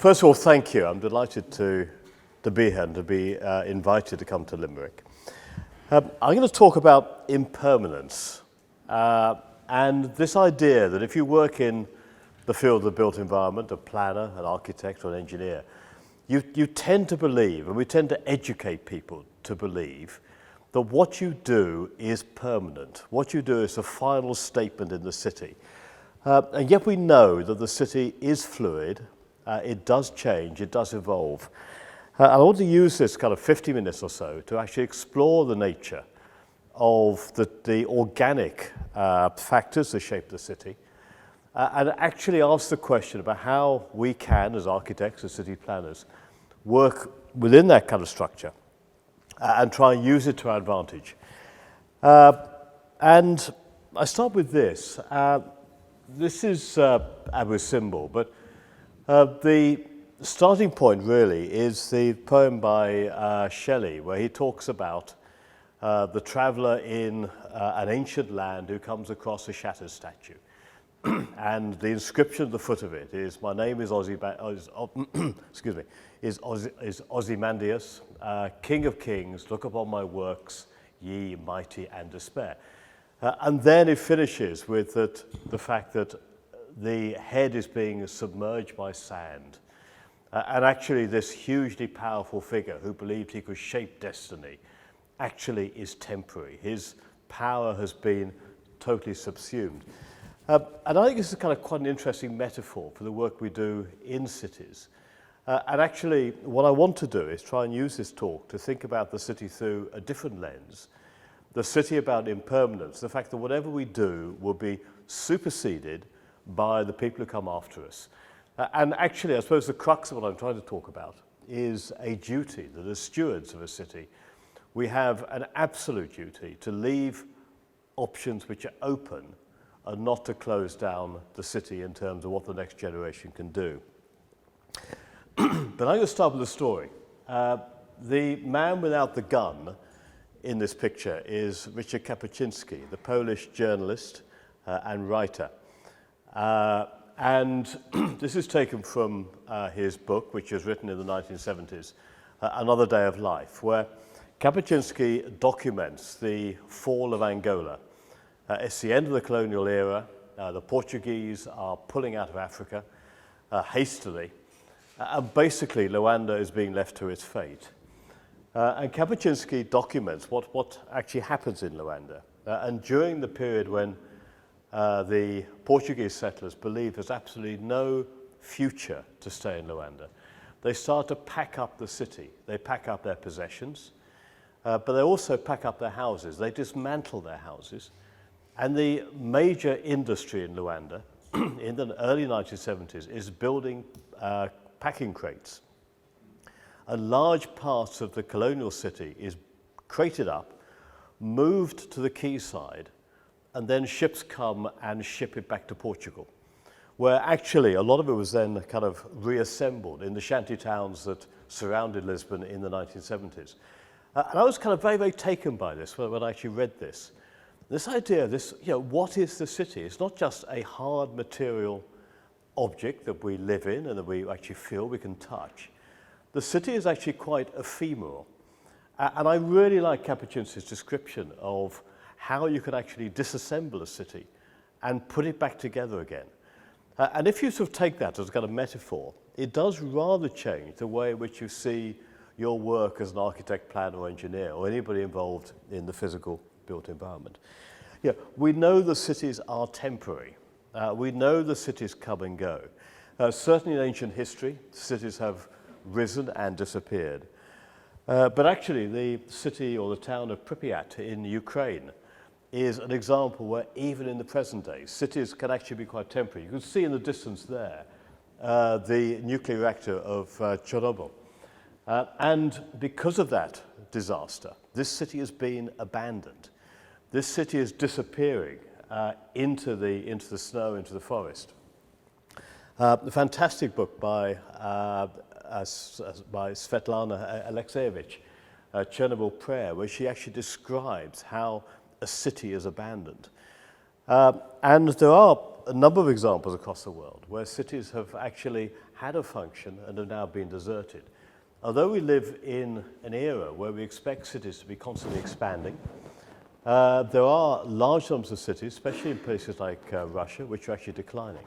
First of all, thank you. I'm delighted to be here and to be invited to come to Limerick. I'm going to talk about impermanence and this idea that if you work in the field of the built environment, a planner, an architect, or an engineer, you tend to believe, and we tend to educate people to believe, that what you do is permanent. What you do is a final statement in the city. And yet we know that the city is fluid, it does change, it does evolve. I want to use this kind of 50 minutes or so to actually explore the nature of the organic factors that shape the city, and actually ask the question about how we can, as architects, as city planners, work within that kind of structure and try and use it to our advantage. And I start with this. This is Abu's symbol, but the starting point really is the poem by Shelley, where he talks about the traveller in an ancient land who comes across a shattered statue. And the inscription at the foot of it is, "My name is Ozymandias, King of Kings, look upon my works, ye mighty and despair." And then it finishes with the fact that the head is being submerged by sand. And actually this hugely powerful figure who believed he could shape destiny actually is temporary. His power has been totally subsumed. And I think this is kind of quite an interesting metaphor for the work we do in cities. And actually what I want to do is try and use this talk to think about the city through a different lens. The city about impermanence, the fact that whatever we do will be superseded by the people who come after us. And actually, I suppose the crux of what I'm trying to talk about is a duty that as stewards of a city, we have an absolute duty to leave options which are open and not to close down the city in terms of what the next generation can do. But I'm going to start with a story. The man without the gun in this picture is Richard Kapuscinski, the Polish journalist and writer. And this is taken from his book, which was written in the 1970s, Another Day of Life, where Kapuscinski documents the fall of Angola. It's the end of the colonial era. The Portuguese are pulling out of Africa hastily, and basically Luanda is being left to its fate. And Kapuscinski documents what actually happens in Luanda. And during the period when the Portuguese settlers believe there's absolutely no future to stay in Luanda, they start to pack up the city. They pack up their possessions, but they also pack up their houses. They dismantle their houses. And the major industry in Luanda in the early 1970s is building packing crates. And large parts of the colonial city is crated up, moved to the quayside, and then ships come and ship it back to Portugal, where actually a lot of it was then kind of reassembled in the shanty towns that surrounded Lisbon in the 1970s. And I was kind of very, very taken by this when I actually read this. This idea, what is the city? It's not just a hard material object that we live in and that we actually feel we can touch. The city is actually quite ephemeral. And I really like Kapuscinski's description of how you can actually disassemble a city and put it back together again. And if you sort of take that as a kind of metaphor, it does rather change the way in which you see your work as an architect, planner, or engineer, or anybody involved in the physical built environment. Yeah, we know the cities are temporary. We know the cities come and go. Certainly in ancient history, cities have risen and disappeared. But actually the city or the town of Pripyat in Ukraine is an example where even in the present day, cities can actually be quite temporary. You can see in the distance there the nuclear reactor of Chernobyl. And because of that disaster, this city has been abandoned. This city is disappearing into the snow, into the forest. A fantastic book by Svetlana Alexievich, Chernobyl Prayer, where she actually describes how a city is abandoned. And there are a number of examples across the world where cities have actually had a function and have now been deserted. Although we live in an era where we expect cities to be constantly expanding, there are large numbers of cities, especially in places like Russia, which are actually declining.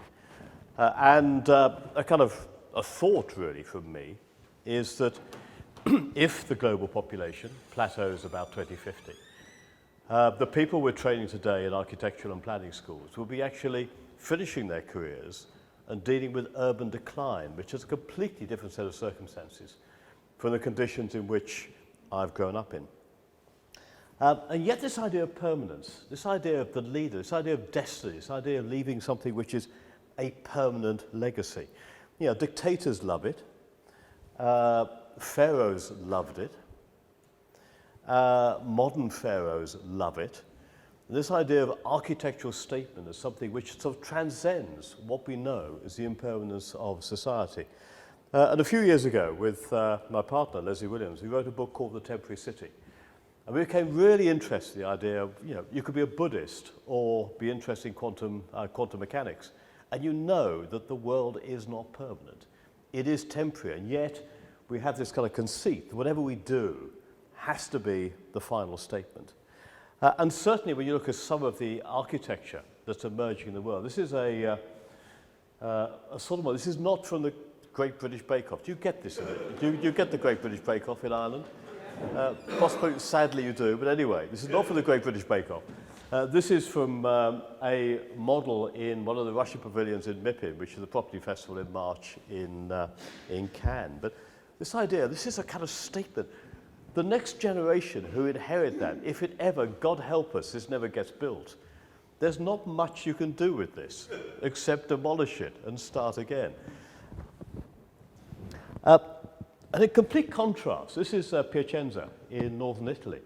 And a kind of a thought really from me is that if the global population plateaus about 2050, the people we're training today in architectural and planning schools will be actually finishing their careers and dealing with urban decline, which is a completely different set of circumstances from the conditions in which I've grown up in. And yet this idea of permanence, this idea of the leader, this idea of destiny, this idea of leaving something which is a permanent legacy. You know, dictators love it. Pharaohs loved it. Modern pharaohs love it. This idea of architectural statement is something which sort of transcends what we know as the impermanence of society. And a few years ago, with my partner, Leslie Williams, we wrote a book called The Temporary City. And we became really interested in the idea of, you know, you could be a Buddhist or be interested in quantum mechanics, and you know that the world is not permanent. It is temporary, and yet we have this kind of conceit that whatever we do has to be the final statement. And certainly when you look at some of the architecture that's emerging in the world, this is a sort of, this is not from the Great British Bake Off. Do you get this? Do you get the Great British Bake Off in Ireland? Possibly, sadly you do, but anyway, this is not from the Great British Bake Off. This is from a model in one of the Russian pavilions in Munchin, which is the property festival in March in Cannes. But this idea, this is a kind of statement. The next generation who inherit that, if it ever, God help us, this never gets built, there's not much you can do with this except demolish it and start again. And in complete contrast, this is Piacenza in northern Italy.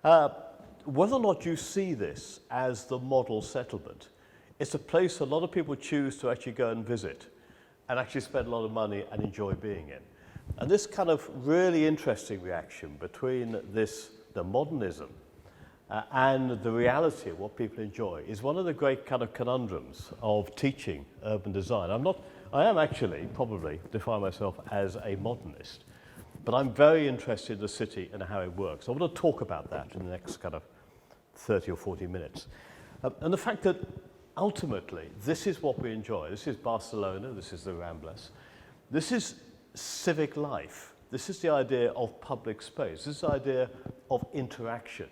Whether or not you see this as the model settlement, it's a place a lot of people choose to actually go and visit and actually spend a lot of money and enjoy being in. And this kind of really interesting reaction between the modernism and the reality of what people enjoy is one of the great kind of conundrums of teaching urban design. I am actually probably define myself as a modernist, but I'm very interested in the city and how it works. I want to talk about that in the next kind of 30 or 40 minutes. And the fact that ultimately this is what we enjoy. This is Barcelona, this is the Ramblas. This is civic life. This is the idea of public space. This is the idea of interaction.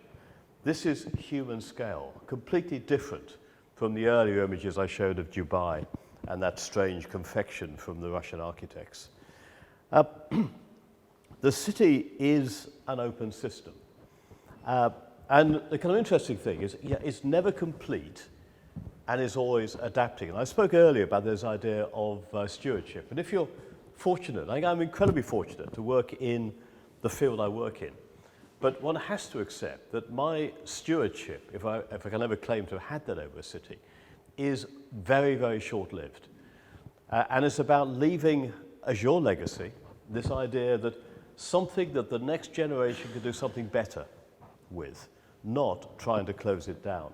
This is human scale, completely different from the earlier images I showed of Dubai and that strange confection from the Russian architects. The city is an open system. And the kind of interesting thing is, it's never complete and is always adapting. And I spoke earlier about this idea of stewardship. And if you're fortunate, I think I'm incredibly fortunate to work in the field I work in. But one has to accept that my stewardship, if I can ever claim to have had that over a city, is very, very short-lived. And it's about leaving as your legacy this idea that something that the next generation can do something better with, not trying to close it down.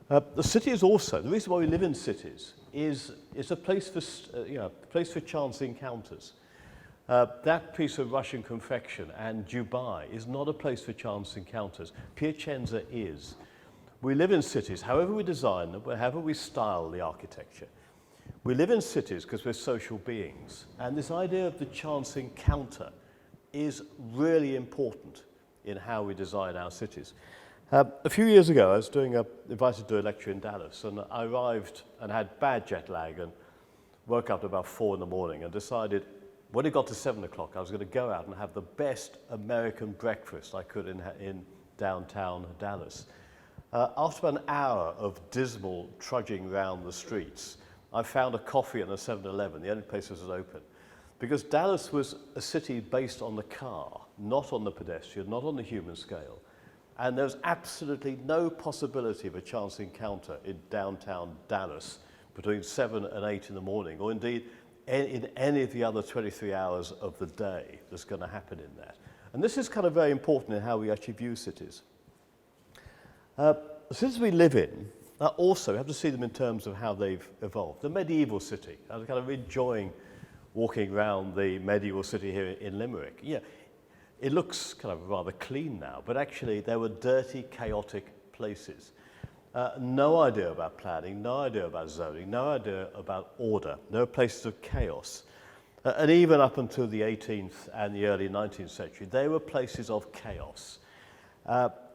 The city is also, the reason why we live in cities is it's a place for chance encounters. That piece of Russian confection and Dubai is not a place for chance encounters. Piacenza is. We live in cities, however we design them, however we style the architecture. We live in cities because we're social beings. And this idea of the chance encounter is really important in how we design our cities. A few years ago, I was invited to do a lecture in Dallas, and I arrived and had bad jet lag and woke up at about 4 in the morning and decided when it got to 7 o'clock, I was going to go out and have the best American breakfast I could in downtown Dallas. After an hour of dismal trudging around the streets, I found a coffee in a 7-Eleven, the only place that was open. Because Dallas was a city based on the car, not on the pedestrian, not on the human scale. And there was absolutely no possibility of a chance encounter in downtown Dallas between 7 and 8 in the morning, or indeed in any of the other 23 hours of the day that's going to happen in that. And this is kind of very important in how we actually view cities. The cities we live in Also, you have to see them in terms of how they've evolved. The medieval city, I was kind of enjoying walking around the medieval city here in Limerick. Yeah, it looks kind of rather clean now, but actually there were dirty, chaotic places. No idea about planning, no idea about zoning, no idea about order. There were places of chaos. And even up until the 18th and the early 19th century, they were places of chaos.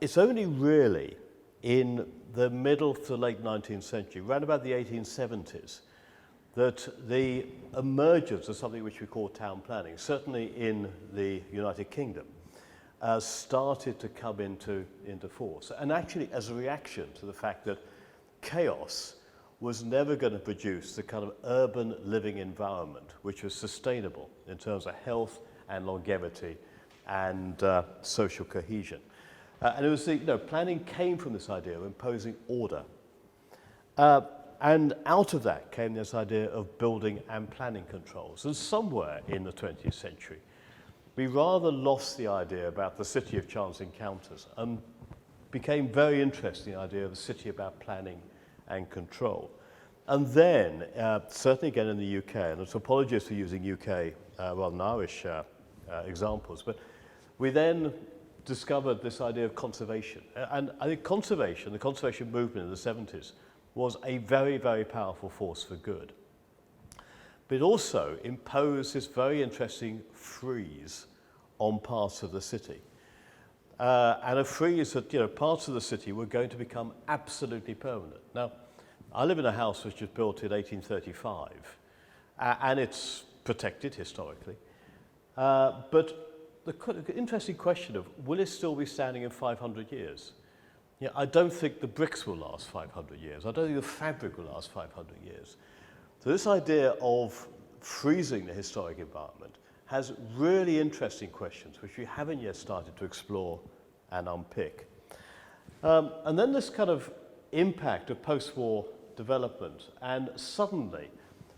It's only really in the middle to late 19th century, around about the 1870s, that the emergence of something which we call town planning, certainly in the United Kingdom, started to come into force. And actually as a reaction to the fact that chaos was never going to produce the kind of urban living environment which was sustainable in terms of health and longevity and social cohesion. And it was planning came from this idea of imposing order. And out of that came this idea of building and planning controls. And somewhere in the 20th century, we rather lost the idea about the city of chance encounters and became very interested in the idea of the city about planning and control. And then, certainly again in the UK, and it's apologies for using UK rather than Irish examples, but we then discovered this idea of conservation. And I think conservation, the conservation movement in the 70s, was a very, very powerful force for good. But it also imposed this very interesting freeze on parts of the city. And a freeze that, parts of the city were going to become absolutely permanent. Now, I live in a house which was built in 1835, and it's protected historically. But the interesting question of, will it still be standing in 500 years? Yeah, I don't think the bricks will last 500 years. I don't think the fabric will last 500 years. So this idea of freezing the historic environment has really interesting questions which we haven't yet started to explore and unpick. And then this kind of impact of post-war development and suddenly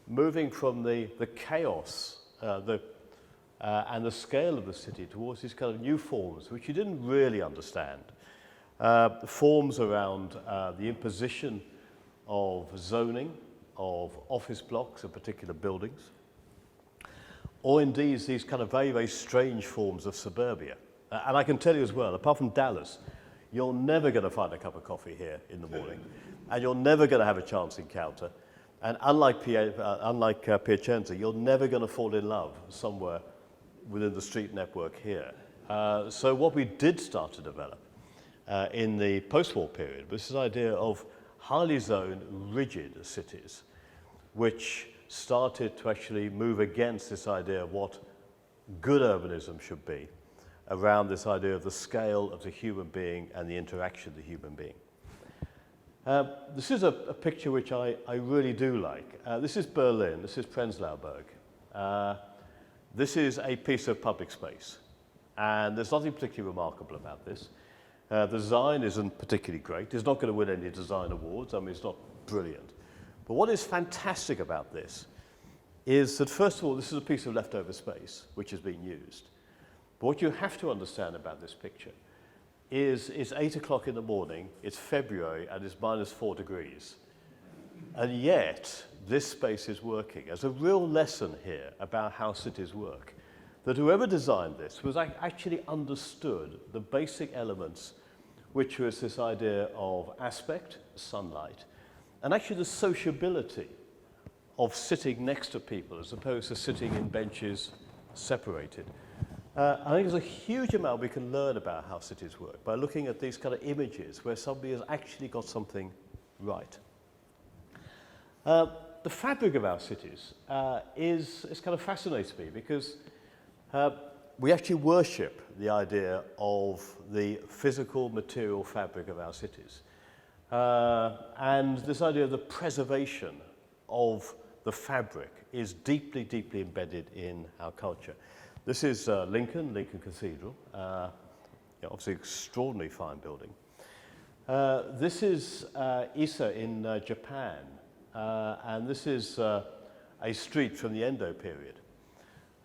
moving from the chaos and the scale of the city towards these kind of new forms which you didn't really understand. Forms around the imposition of zoning, of office blocks of particular buildings, or indeed these kind of very, very strange forms of suburbia. And I can tell you as well, apart from Dallas, you're never going to find a cup of coffee here in the morning, and you're never going to have a chance encounter. And unlike Piacenza, you're never going to fall in love somewhere within the street network here. So what we did start to develop in the post-war period was this idea of highly zoned, rigid cities, which started to actually move against this idea of what good urbanism should be, around this idea of the scale of the human being and the interaction of the human being. This is a picture which I really do like. This is Berlin, this is Prenzlauer Berg. This is a piece of public space, and there's nothing particularly remarkable about this. The design isn't particularly great. It's not going to win any design awards. I mean, it's not brilliant. But what is fantastic about this is that, first of all, this is a piece of leftover space which is being used. But what you have to understand about this picture is it's 8 o'clock in the morning, it's February, and it's -4 degrees. And yet, this space is working. There's a real lesson here about how cities work. That whoever designed this was actually understood the basic elements, which was this idea of aspect, sunlight, and actually the sociability of sitting next to people as opposed to sitting in benches separated. I think there's a huge amount we can learn about how cities work by looking at these kind of images where somebody has actually got something right. The fabric of our cities is kind of fascinates me because we actually worship the idea of the physical material fabric of our cities. And this idea of the preservation of the fabric is deeply, deeply embedded in our culture. This is Lincoln Cathedral, obviously extraordinarily fine building. This is Ise in Japan, and this is a street from the Edo period.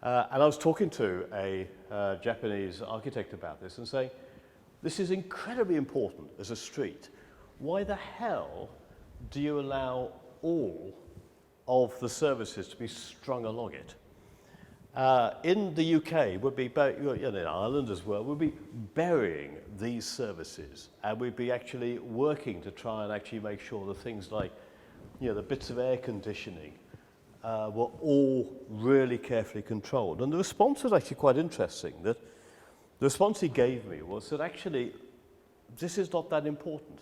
And I was talking to a Japanese architect about this and saying, this is incredibly important as a street. Why the hell do you allow all of the services to be strung along it? In the UK, would be, in Ireland as well, we'd be burying these services, and we'd be actually working to try and actually make sure that things like, the bits of air conditioning were all really carefully controlled. And the response was actually quite interesting. That the response he gave me was that actually, this is not that important.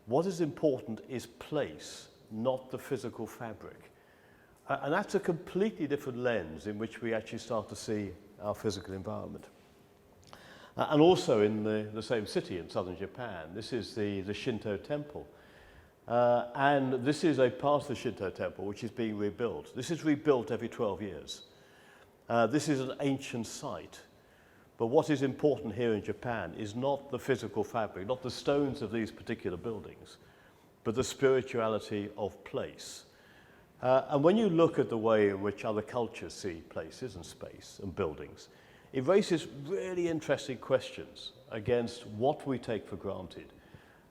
What is important is place, not the physical fabric. And that's a completely different lens in which we actually start to see our physical environment. And also in the same city in southern Japan, this is the Shinto temple. And this is a part of the Shinto temple which is being rebuilt. This is rebuilt every 12 years. This is an ancient site. But what is important here in Japan is not the physical fabric, not the stones of these particular buildings, but the spirituality of place. And when you look at the way in which other cultures see places and space and buildings, it raises really interesting questions against what we take for granted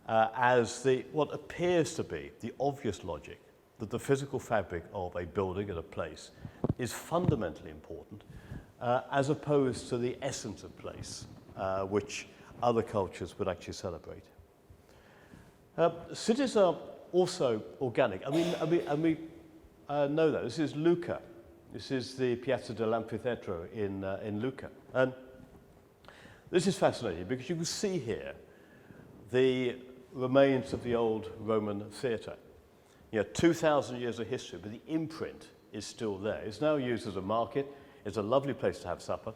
as what appears to be the obvious logic that the physical fabric of a building and a place is fundamentally important as opposed to the essence of place, which other cultures would actually celebrate. Cities are also organic. I mean, know that. This is Lucca. This is the Piazza dell'Anfiteatro in Lucca. And this is fascinating because you can see here the remains of the old Roman theatre. 2,000 years of history, but the imprint is still there. It's now used as a market. It's a lovely place to have supper.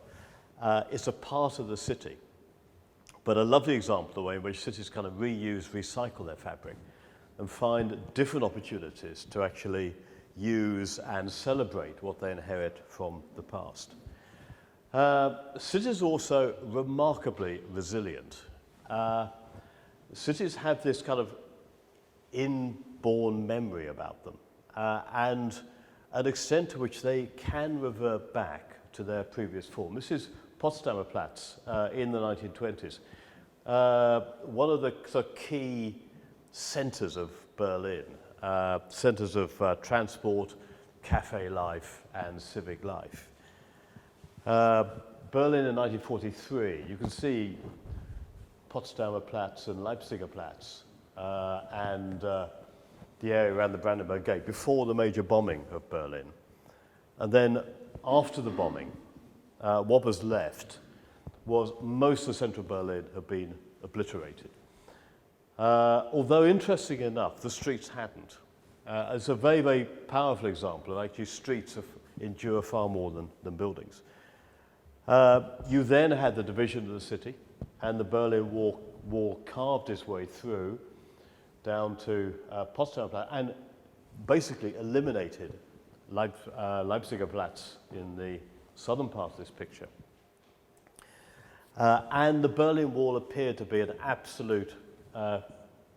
It's a part of the city. But a lovely example of the way in which cities kind of reuse, recycle their fabric and find different opportunities to actually use and celebrate what they inherit from the past. Cities are also remarkably resilient. Cities have this kind of inborn memory about them and an extent to which they can revert back to their previous form. This is Potsdamer Platz in the 1920s. One of the key centers of Berlin, centers of transport, cafe life, and civic life. Berlin in 1943, you can see Potsdamer Platz and Leipziger Platz and the area around the Brandenburg Gate before the major bombing of Berlin. And then after the bombing, what was left was most of central Berlin had been obliterated. Although interesting enough, the streets hadn't. It's a very, very powerful example of actually streets endure far more than buildings. You then had the division of the city, and the Berlin Wall carved its way through down to Potsdamer Platz and basically eliminated Leipziger Platz in the southern part of this picture. And the Berlin Wall appeared to be an absolute,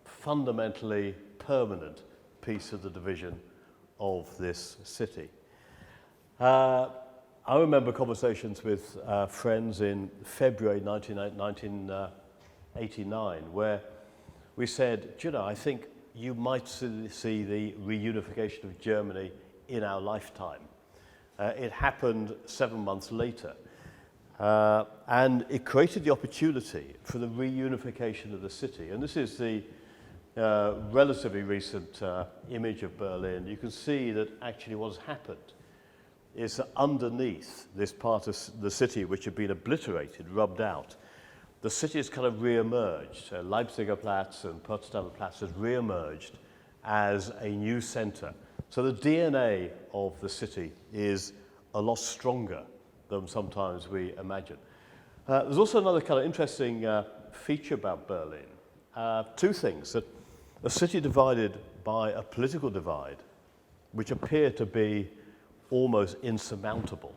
fundamentally permanent piece of the division of this city. I remember conversations with friends in February 1989 where we said, I think you might see the reunification of Germany in our lifetime. It happened 7 months later. And it created the opportunity for the reunification of the city. And this is the relatively recent image of Berlin. You can see that actually what has happened is that underneath this part of the city, which had been obliterated, rubbed out, the city has kind of re-emerged. Leipziger Platz and Potsdamer Platz has re-emerged as a new center. So the DNA of the city is a lot stronger than sometimes we imagine. There's also another kind of interesting feature about Berlin. Two things, that a city divided by a political divide, which appear to be almost insurmountable.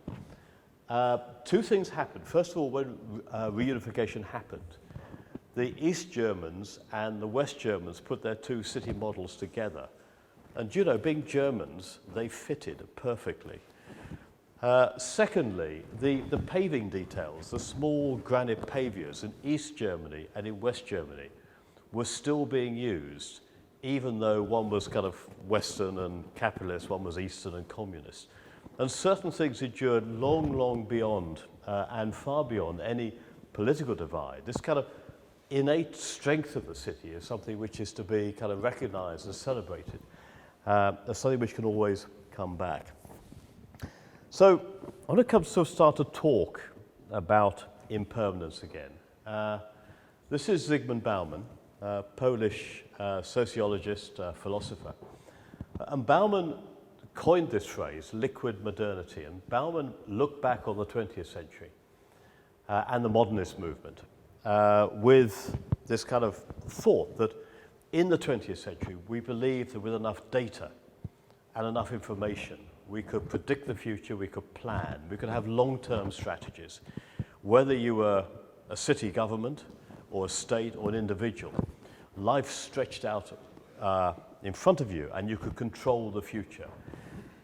Two things happened. First of all, when reunification happened, the East Germans and the West Germans put their two city models together. And being Germans, they fitted perfectly. Secondly, the paving details, the small granite pavers in East Germany and in West Germany were still being used even though one was kind of Western and capitalist, one was Eastern and communist. And certain things endured long, long beyond and far beyond any political divide. This kind of innate strength of the city is something which is to be kind of recognized and celebrated as something which can always come back. So I want to come to start to talk about impermanence again. This is Zygmunt Bauman, Polish sociologist, philosopher. And Bauman coined this phrase, liquid modernity. And Bauman looked back on the 20th century and the modernist movement with this kind of thought that in the 20th century, we believed that with enough data and enough information, we could predict the future, we could plan, we could have long-term strategies. Whether you were a city government or a state or an individual, life stretched out in front of you and you could control the future.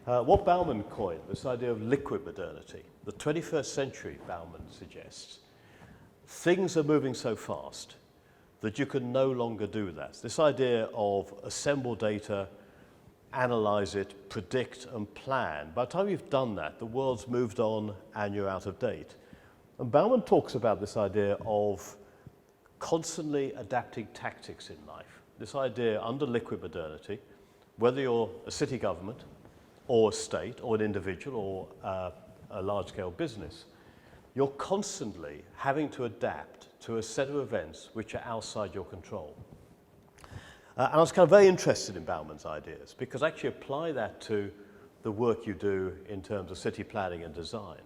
What Bauman coined, this idea of liquid modernity, the 21st century, Bauman suggests, things are moving so fast that you can no longer do that. This idea of assemble data, analyze it, predict and plan. By the time you've done that, the world's moved on and you're out of date. And Bauman talks about this idea of constantly adapting tactics in life. This idea under liquid modernity, whether you're a city government or a state or an individual or a large-scale business, you're constantly having to adapt to a set of events which are outside your control. And I was kind of very interested in Bauman's ideas because actually apply that to the work you do in terms of city planning and design.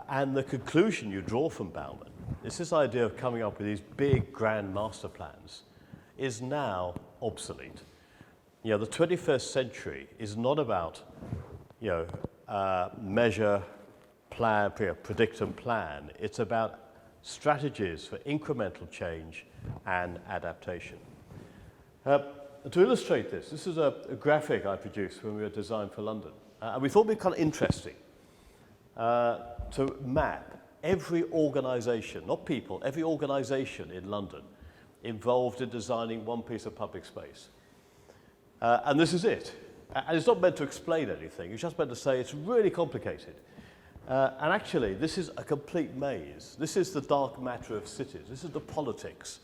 And the conclusion you draw from Bauman is this idea of coming up with these big, grand master plans is now obsolete. You know, the 21st century is not about, measure, plan, predict and plan. It's about strategies for incremental change and adaptation. To illustrate this, this is a graphic I produced when we were Design for London. And we thought it would be kind of interesting to map every organisation, not people, every organisation in London involved in designing one piece of public space. And this is it. And it's not meant to explain anything, it's just meant to say it's really complicated. And actually, this is a complete maze. This is the dark matter of cities. This is the politics.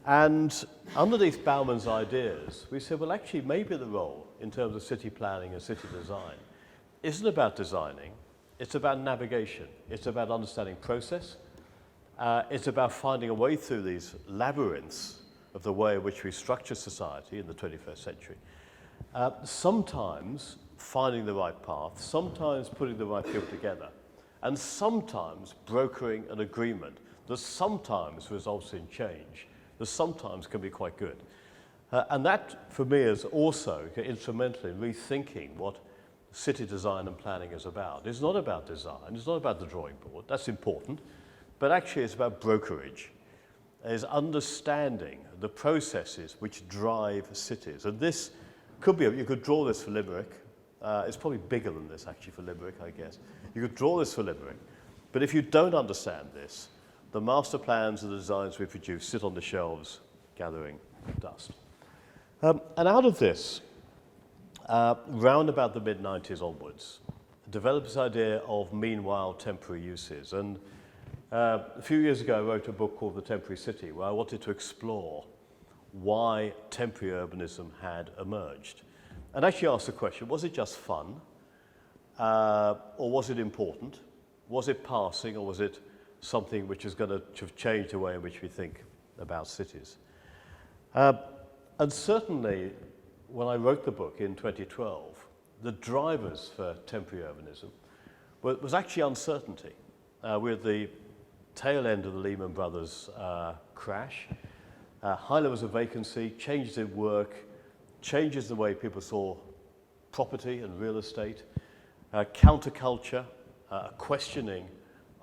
And underneath Bauman's ideas, we said, well, actually, maybe the role in terms of city planning and city design isn't about designing. It's about navigation. It's about understanding process. It's about finding a way through these labyrinths of the way in which we structure society in the 21st century. Sometimes finding the right path, sometimes putting the right people together, and sometimes brokering an agreement that sometimes results in change, that sometimes can be quite good. And that, for me, is also instrumental in rethinking what city design and planning is about. It's not about design, it's not about the drawing board, that's important, but actually it's about brokerage. It's understanding the processes which drive cities. And this could be, you could draw this for Limerick. It's probably bigger than this actually for Limerick, I guess. You could draw this for Limerick, but if you don't understand this, the master plans and the designs we produce sit on the shelves gathering dust. And out of this, round about the mid-90s onwards, developed this idea of meanwhile temporary uses. And a few years ago, I wrote a book called The Temporary City, where I wanted to explore why temporary urbanism had emerged. And actually asked the question, was it just fun? Or was it important? Was it passing, or was it something which is going to change the way in which we think about cities? And certainly, when I wrote the book in 2012, the drivers for temporary urbanism was actually uncertainty. We're at the tail end of the Lehman Brothers crash, high levels of vacancy, changes in work, changes the way people saw property and real estate, counterculture, questioning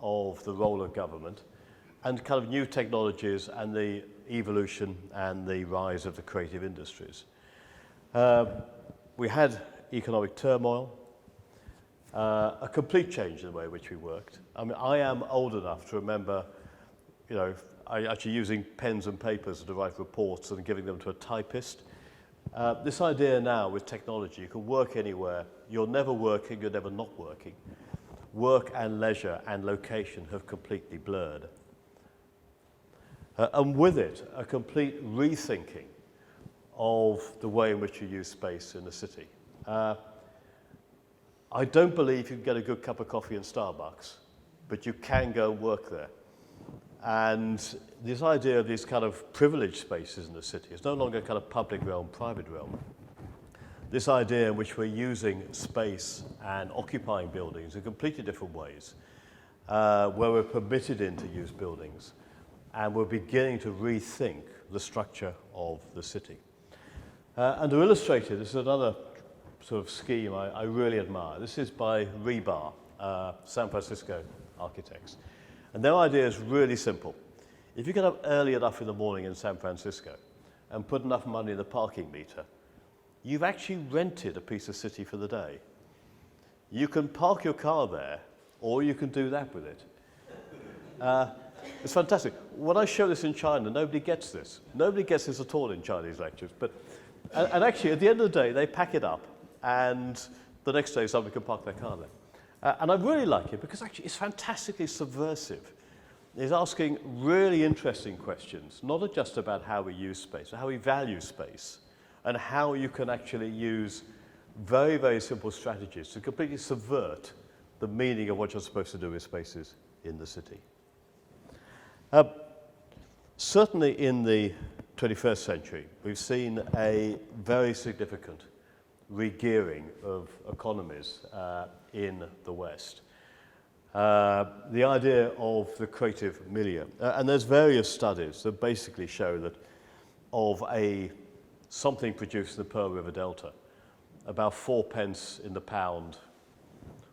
of the role of government, and kind of new technologies and the evolution and the rise of the creative industries. We had economic turmoil, a complete change in the way in which we worked. I mean, I am old enough to remember, actually using pens and papers to write reports and giving them to a typist. This idea now with technology, you can work anywhere, you're never working, you're never not working. Work and leisure and location have completely blurred. And with it, a complete rethinking of the way in which you use space in the city. I don't believe you can get a good cup of coffee in Starbucks, but you can go and work there. And this idea of these kind of privileged spaces in the city is no longer kind of public realm, private realm. This idea in which we're using space and occupying buildings in completely different ways, where we're permitted in to use buildings, and we're beginning to rethink the structure of the city. And to illustrate it, this is another sort of scheme I really admire. This is by Rebar, San Francisco architects. And their idea is really simple. If you get up early enough in the morning in San Francisco and put enough money in the parking meter, you've actually rented a piece of city for the day. You can park your car there, or you can do that with it. It's fantastic. When I show this in China, nobody gets this. Nobody gets this at all in Chinese lectures. And actually, at the end of the day, they pack it up, and the next day somebody can park their car there. And I really like it because actually it's fantastically subversive. It's asking really interesting questions, not just about how we use space, but how we value space, and how you can actually use very, very simple strategies to completely subvert the meaning of what you're supposed to do with spaces in the city. Certainly in the 21st century, we've seen a very significant regearing of economies in the West. The idea of the creative milieu. And there's various studies that basically show that of something produced in the Pearl River Delta, about 4 pence in the pound,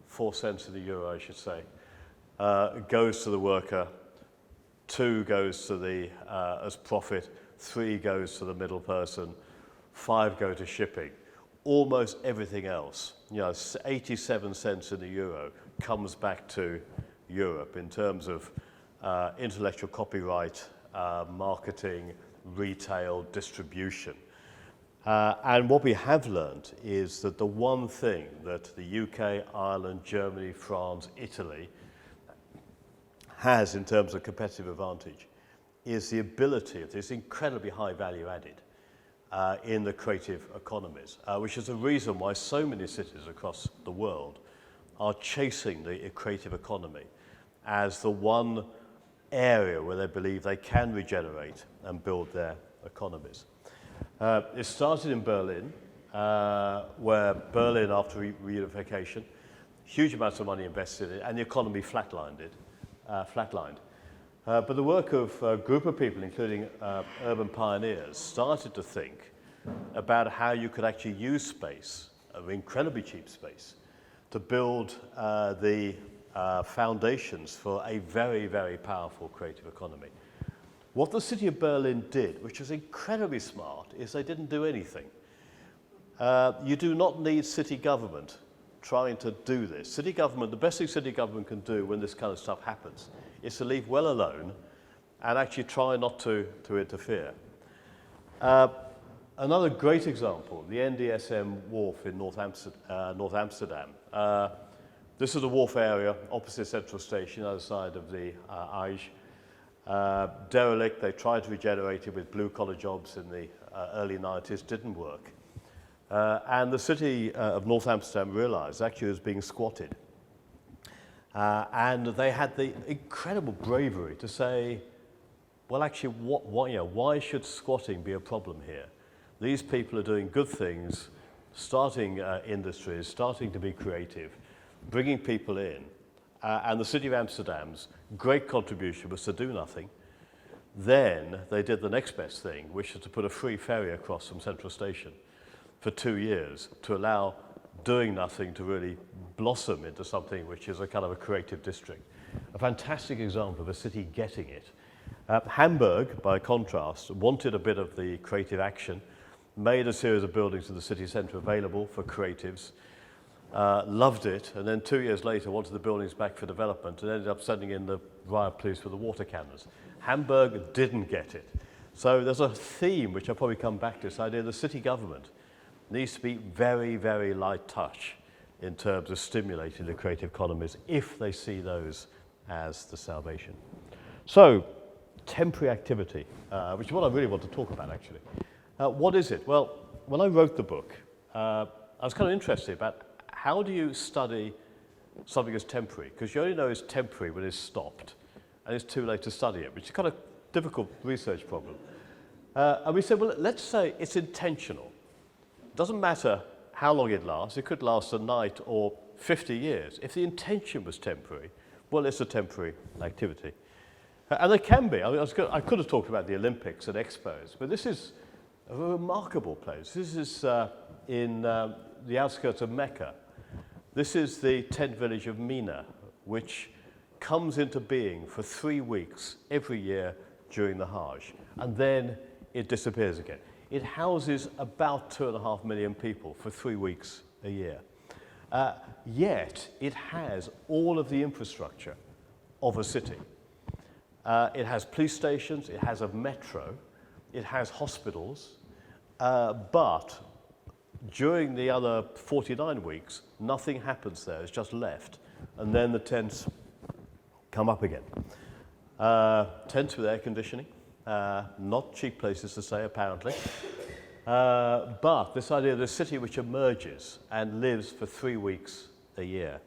4 cents in the euro, I should say, goes to the worker, 2 goes to the as profit, 3 goes to the middle person, 5 go to shipping. Almost everything else, 87 cents in the euro, comes back to Europe in terms of intellectual copyright, marketing, retail, distribution. And what we have learned is that the one thing that the UK, Ireland, Germany, France, Italy has in terms of competitive advantage is the ability of this incredibly high value added in the creative economies, which is the reason why so many cities across the world are chasing the creative economy as the one area where they believe they can regenerate and build their economies. It started in Berlin, where Berlin, after reunification, huge amounts of money invested in it, and the economy flatlined. But the work of a group of people, including urban pioneers, started to think about how you could actually use space, incredibly cheap space, to build the foundations for a very, very powerful creative economy. What the city of Berlin did, which was incredibly smart, is they didn't do anything. You do not need city government trying to do this. City government, the best thing city government can do when this kind of stuff happens is to leave well alone and actually try not to interfere. Another great example, the NDSM Wharf in North Amsterdam. This is the Wharf area opposite Central Station, other side of the Ige. Derelict, they tried to regenerate it with blue-collar jobs in the early 90s, didn't work. And the city of North Amsterdam realized actually it was being squatted. And they had the incredible bravery to say, well, actually, why should squatting be a problem here? These people are doing good things, starting industries, starting to be creative, bringing people in. And the city of Amsterdam's great contribution was to do nothing. Then they did the next best thing, which was to put a free ferry across from Central Station for 2 years to allow doing nothing to really blossom into something which is a kind of a creative district. A fantastic example of a city getting it. Hamburg, by contrast, wanted a bit of the creative action, made a series of buildings in the city centre available for creatives, loved it, and then 2 years later wanted the buildings back for development and ended up sending in the riot police with the water cannons. Hamburg didn't get it. So there's a theme, which I'll probably come back to, this idea the city government needs to be very, very light touch in terms of stimulating the creative economies if they see those as the salvation. So, temporary activity, which is what I really want to talk about actually. What is it? Well, when I wrote the book, I was kind of interested about how do you study something as temporary? Because you only know it's temporary when it's stopped, and it's too late to study it, which is kind of difficult research problem. And we said, well, let's say it's intentional. It doesn't matter how long it lasts. It could last a night or 50 years. If the intention was temporary, well, it's a temporary activity. And there can be. I mean, I could have talked about the Olympics and expos, but this is a remarkable place. This is in the outskirts of Mecca. This is the tent village of Mina, which comes into being for 3 weeks every year during the Hajj, and then it disappears again. It houses about 2.5 million people for 3 weeks a year. Yet it has all of the infrastructure of a city. It has police stations, it has a metro, it has hospitals, but during the other 49 weeks, nothing happens there, it's just left. And then the tents come up again. Tents with air conditioning, not cheap places to stay apparently. But this idea of the city which emerges and lives for 3 weeks a year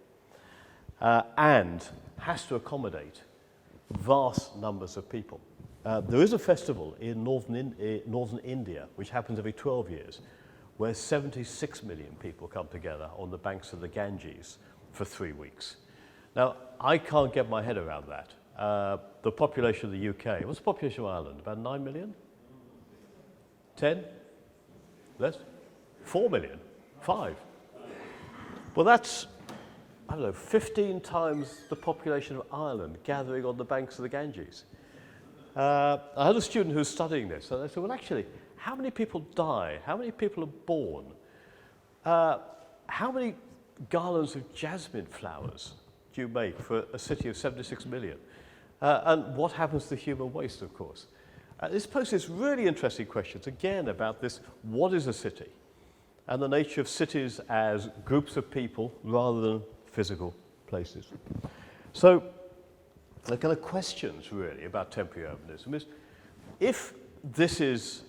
and has to accommodate vast numbers of people. There is a festival in northern India, which happens every 12 years, where 76 million people come together on the banks of the Ganges for 3 weeks. Now, I can't get my head around that. The population of the UK, what's the population of Ireland? About 9 million? 10? Less? 4 million? 5? Well, that's, I don't know, 15 times the population of Ireland gathering on the banks of the Ganges. I had a student who was studying this, and I said, well, actually, how many people die? How many people are born? How many garlands of jasmine flowers do you make for a city of 76 million? And what happens to human waste, of course? This poses really interesting questions, again, about this, what is a city? And the nature of cities as groups of people rather than physical places. So, the kind of questions, really, about temporary urbanism is, if this is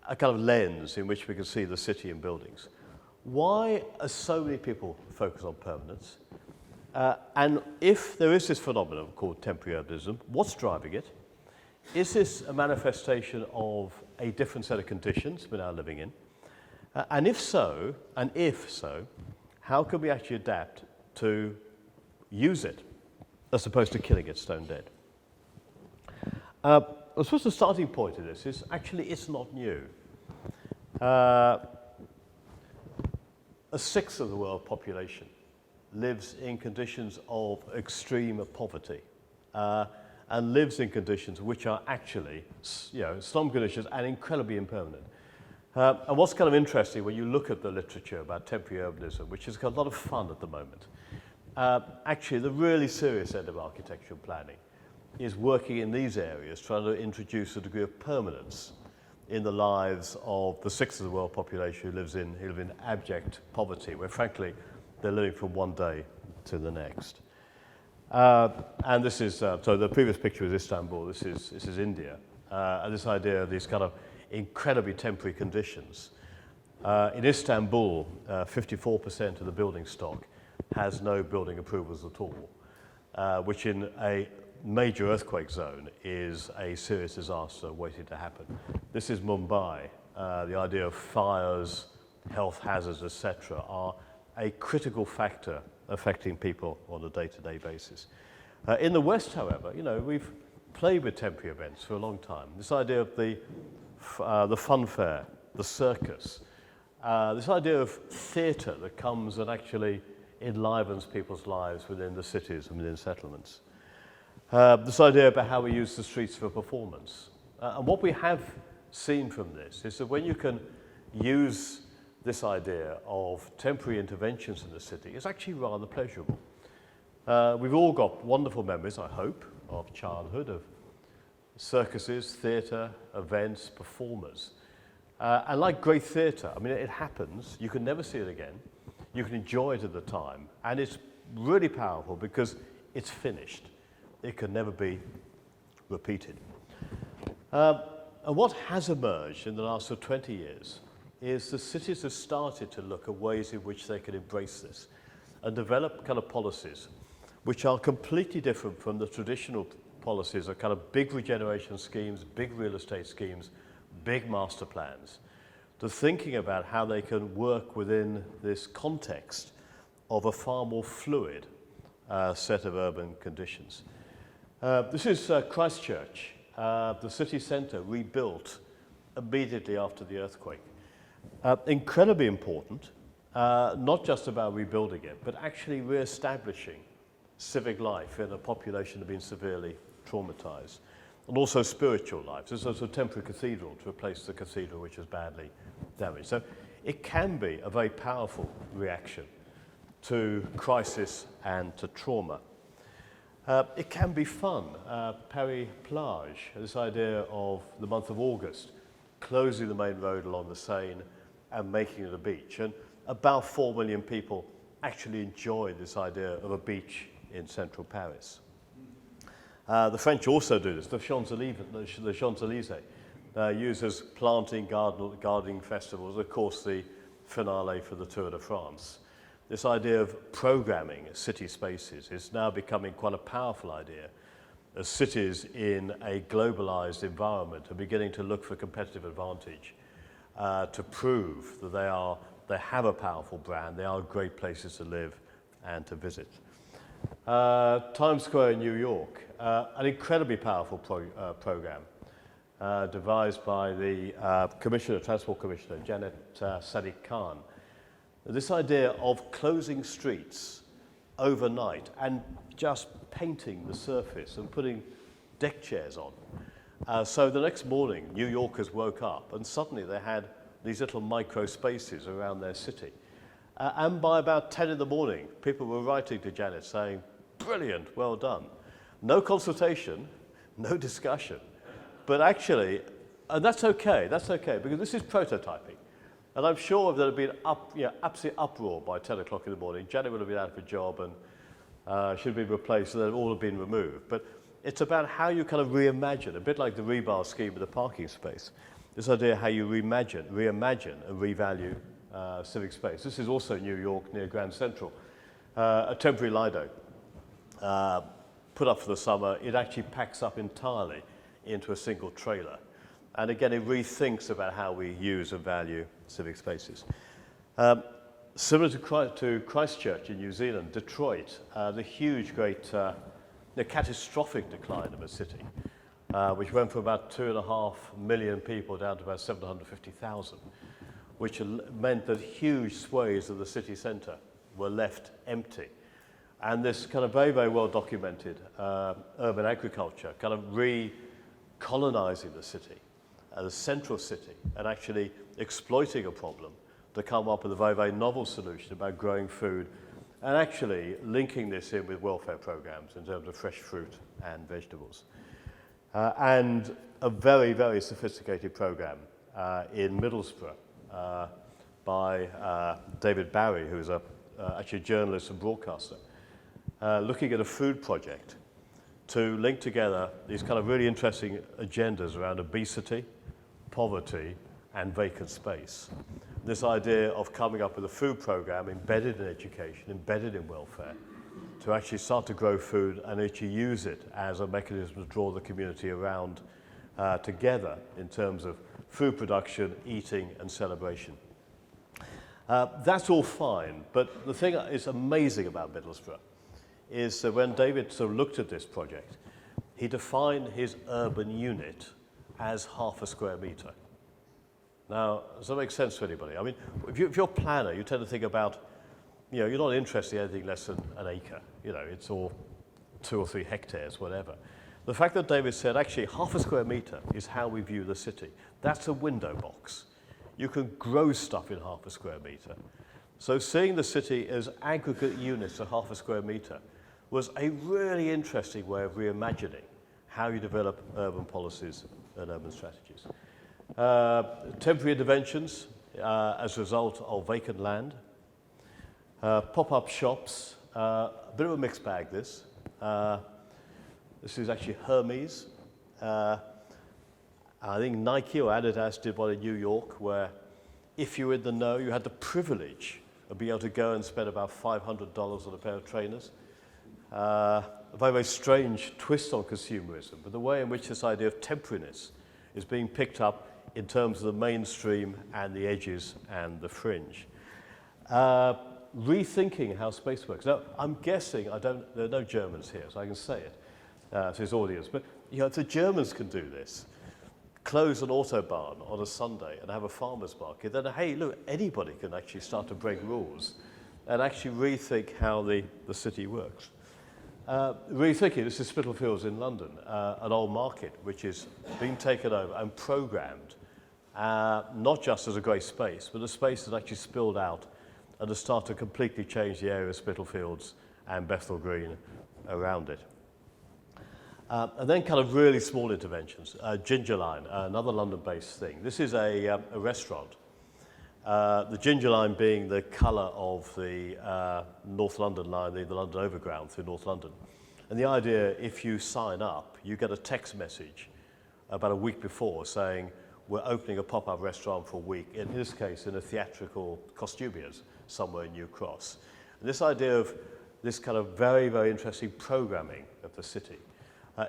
a kind of lens in which we can see the city and buildings, why are so many people focused on permanence? And if there is this phenomenon called temporary urbanism, what's driving it? Is this a manifestation of a different set of conditions we're now living in? And if so, how can we actually adapt to use it as opposed to killing it stone dead? I suppose the starting point of this is actually it's not new. A sixth of the world population lives in conditions of extreme poverty and lives in conditions which are actually, slum conditions and incredibly impermanent. And what's kind of interesting when you look at the literature about temporary urbanism, which has got a lot of fun at the moment, actually the really serious end of architectural planning is working in these areas, trying to introduce a degree of permanence in the lives of the sixth of the world population who live in abject poverty, where frankly they're living from one day to the next. And this is, so the previous picture is Istanbul, this is India. And this idea of these kind of incredibly temporary conditions. In Istanbul, 54% of the building stock has no building approvals at all, which in a major earthquake zone is a serious disaster waiting to happen. This is Mumbai. The idea of fires, health hazards, etc., are a critical factor affecting people on a day-to-day basis. In the West, however, we've played with temporary events for a long time. This idea of the fun fair, the circus, this idea of theatre that comes and actually enlivens people's lives within the cities and within settlements. This idea about how we use the streets for performance. And what we have seen from this is that when you can use this idea of temporary interventions in the city, it's actually rather pleasurable. We've all got wonderful memories, I hope, of childhood, of circuses, theatre, events, performers. And like great theatre, I mean, it happens. You can never see it again. You can enjoy it at the time. And it's really powerful because it's finished. It can never be repeated. And what has emerged in the last 20 years is the cities have started to look at ways in which they can embrace this and develop kind of policies which are completely different from the traditional policies of kind of big regeneration schemes, big real estate schemes, big master plans, to thinking about how they can work within this context of a far more fluid set of urban conditions. This is Christchurch, the city centre rebuilt immediately after the earthquake. Incredibly important, not just about rebuilding it, but actually re-establishing civic life in a population that had been severely traumatized, and also spiritual life. There's also a temporary cathedral to replace the cathedral which was badly damaged. So it can be a very powerful reaction to crisis and to trauma. It can be fun. Paris Plage, this idea of the month of August, closing the main road along the Seine and making it a beach. And about 4 million people actually enjoy this idea of a beach in central Paris. The French also do this. The Champs-Élysées uses planting, gardening festivals, of course the finale for the Tour de France. This idea of programming city spaces is now becoming quite a powerful idea as cities in a globalized environment are beginning to look for competitive advantage to prove that they have a powerful brand, they are great places to live and to visit. Times Square in New York, an incredibly powerful program devised by the Transport Commissioner, Janet Sadiq Khan. This idea of closing streets overnight and just painting the surface and putting deck chairs on. So the next morning, New Yorkers woke up and suddenly they had these little micro spaces around their city. And by about 10 in the morning, people were writing to Janet saying, brilliant, well done. No consultation, no discussion. But actually, and that's okay, because this is prototyping. And I'm sure if there had been absolute uproar by 10 o'clock in the morning, Janet would have been out of a job and should have been replaced, and they'd all have been removed. But it's about how you kind of reimagine, a bit like the rebar scheme of the parking space. This idea how you reimagine and revalue civic space. This is also New York near Grand Central. A temporary Lido put up for the summer. It actually packs up entirely into a single trailer. And again, it rethinks about how we use and value civic spaces. Similar to Christchurch in New Zealand, Detroit, the huge, the catastrophic decline of a city, which went from about 2.5 million people down to about 750,000, which meant that huge swathes of the city centre were left empty. And this kind of very, very well documented urban agriculture, kind of re-colonizing the city, the central city, and actually exploiting a problem to come up with a very, very novel solution about growing food and actually linking this in with welfare programs in terms of fresh fruit and vegetables. And a very, very sophisticated program in Middlesbrough by David Barry, who's actually a journalist and broadcaster, looking at a food project to link together these kind of really interesting agendas around obesity, poverty, and vacant space. This idea of coming up with a food program embedded in education, embedded in welfare, to actually start to grow food and actually use it as a mechanism to draw the community around together in terms of food production, eating, and celebration. That's all fine, but the thing that is amazing about Middlesbrough is that when David sort of looked at this project, he defined his urban unit as half a square metre. Now, does that make sense to anybody? I mean, if you're a planner, you tend to think about, you're not interested in anything less than an acre. It's all 2 or 3 hectares, whatever. The fact that David said, actually, half a square metre is how we view the city. That's a window box. You can grow stuff in half a square metre. So seeing the city as aggregate units of half a square metre was a really interesting way of reimagining how you develop urban policies and urban strategies. Temporary interventions as a result of vacant land. Pop-up shops, a bit of a mixed bag this. This is actually Hermes. I think Nike or Adidas did one in New York where if you were in the know, you had the privilege of being able to go and spend about $500 on a pair of trainers. A very, very strange twist on consumerism, but the way in which this idea of temporariness is being picked up in terms of the mainstream and the edges and the fringe. Rethinking how space works. Now, I'm guessing, there are no Germans here, so I can say it to his audience, but if the Germans can do this, close an autobahn on a Sunday and have a farmer's market, then hey, look, anybody can actually start to break rules and actually rethink how the city works. Rethinking, this is Spitalfields in London, an old market which is being taken over and programmed, not just as a great space, but a space that's actually spilled out and has started to completely change the area of Spitalfields and Bethnal Green around it. And then kind of really small interventions. Ginger Line, another London-based thing. This is a restaurant. The Ginger Line being the colour of the North London line, the London Overground through North London. And the idea, if you sign up, you get a text message about a week before saying, we're opening a pop-up restaurant for a week, in this case in a theatrical costumiers somewhere in New Cross. And this idea of this kind of very, very interesting programming of the city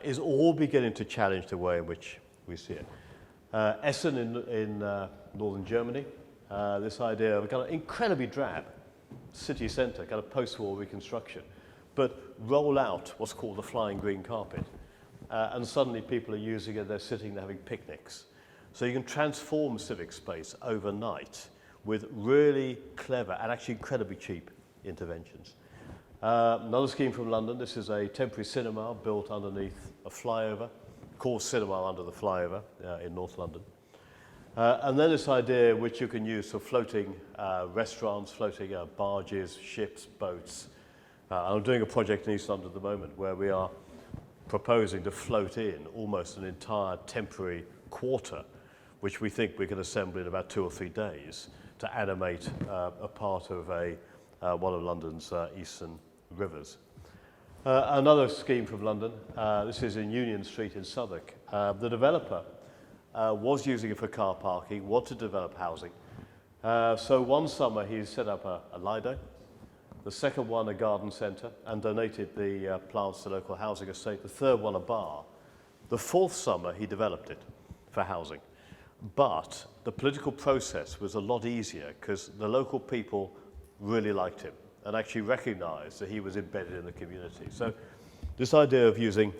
is all beginning to challenge the way in which we see it. Essen in northern Germany, this idea of a kind of incredibly drab city centre, kind of post-war reconstruction, but roll out what's called the flying green carpet. And suddenly people are using it, they're sitting there having picnics. So you can transform civic space overnight with really clever and actually incredibly cheap interventions. Another scheme from London, this is a temporary cinema built underneath a flyover, called Cinema Under the Flyover in North London. And then this idea which you can use for floating restaurants, floating barges, ships, boats. I'm doing a project in East London at the moment where we are proposing to float in almost an entire temporary quarter, which we think we can assemble in about 2 or 3 days to animate a part of one of London's eastern rivers. Another scheme from London, this is in Union Street in Southwark. The developer was using it for car parking, wanted to develop housing. So one summer he set up a Lido, the second one a garden centre, and donated the plants to the local housing estate, the third one a bar. The fourth summer he developed it for housing. But the political process was a lot easier because the local people really liked him and actually recognized that he was embedded in the community. So this idea of using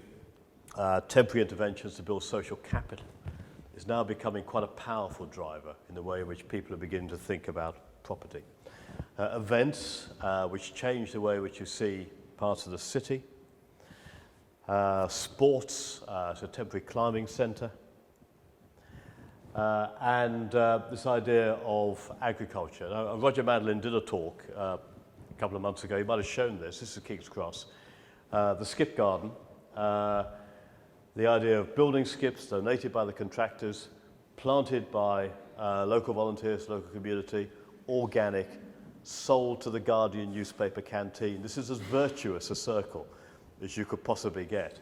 temporary interventions to build social capital is now becoming quite a powerful driver in the way in which people are beginning to think about property. Events which change the way in which you see parts of the city. Sports, it's a temporary climbing centre. And this idea of agriculture. Now, Roger Madeline did a talk a couple of months ago. He might have shown this. This is King's Cross. The skip garden. The idea of building skips donated by the contractors, planted by local volunteers, local community, organic, sold to the Guardian newspaper canteen. This is as virtuous a circle as you could possibly get.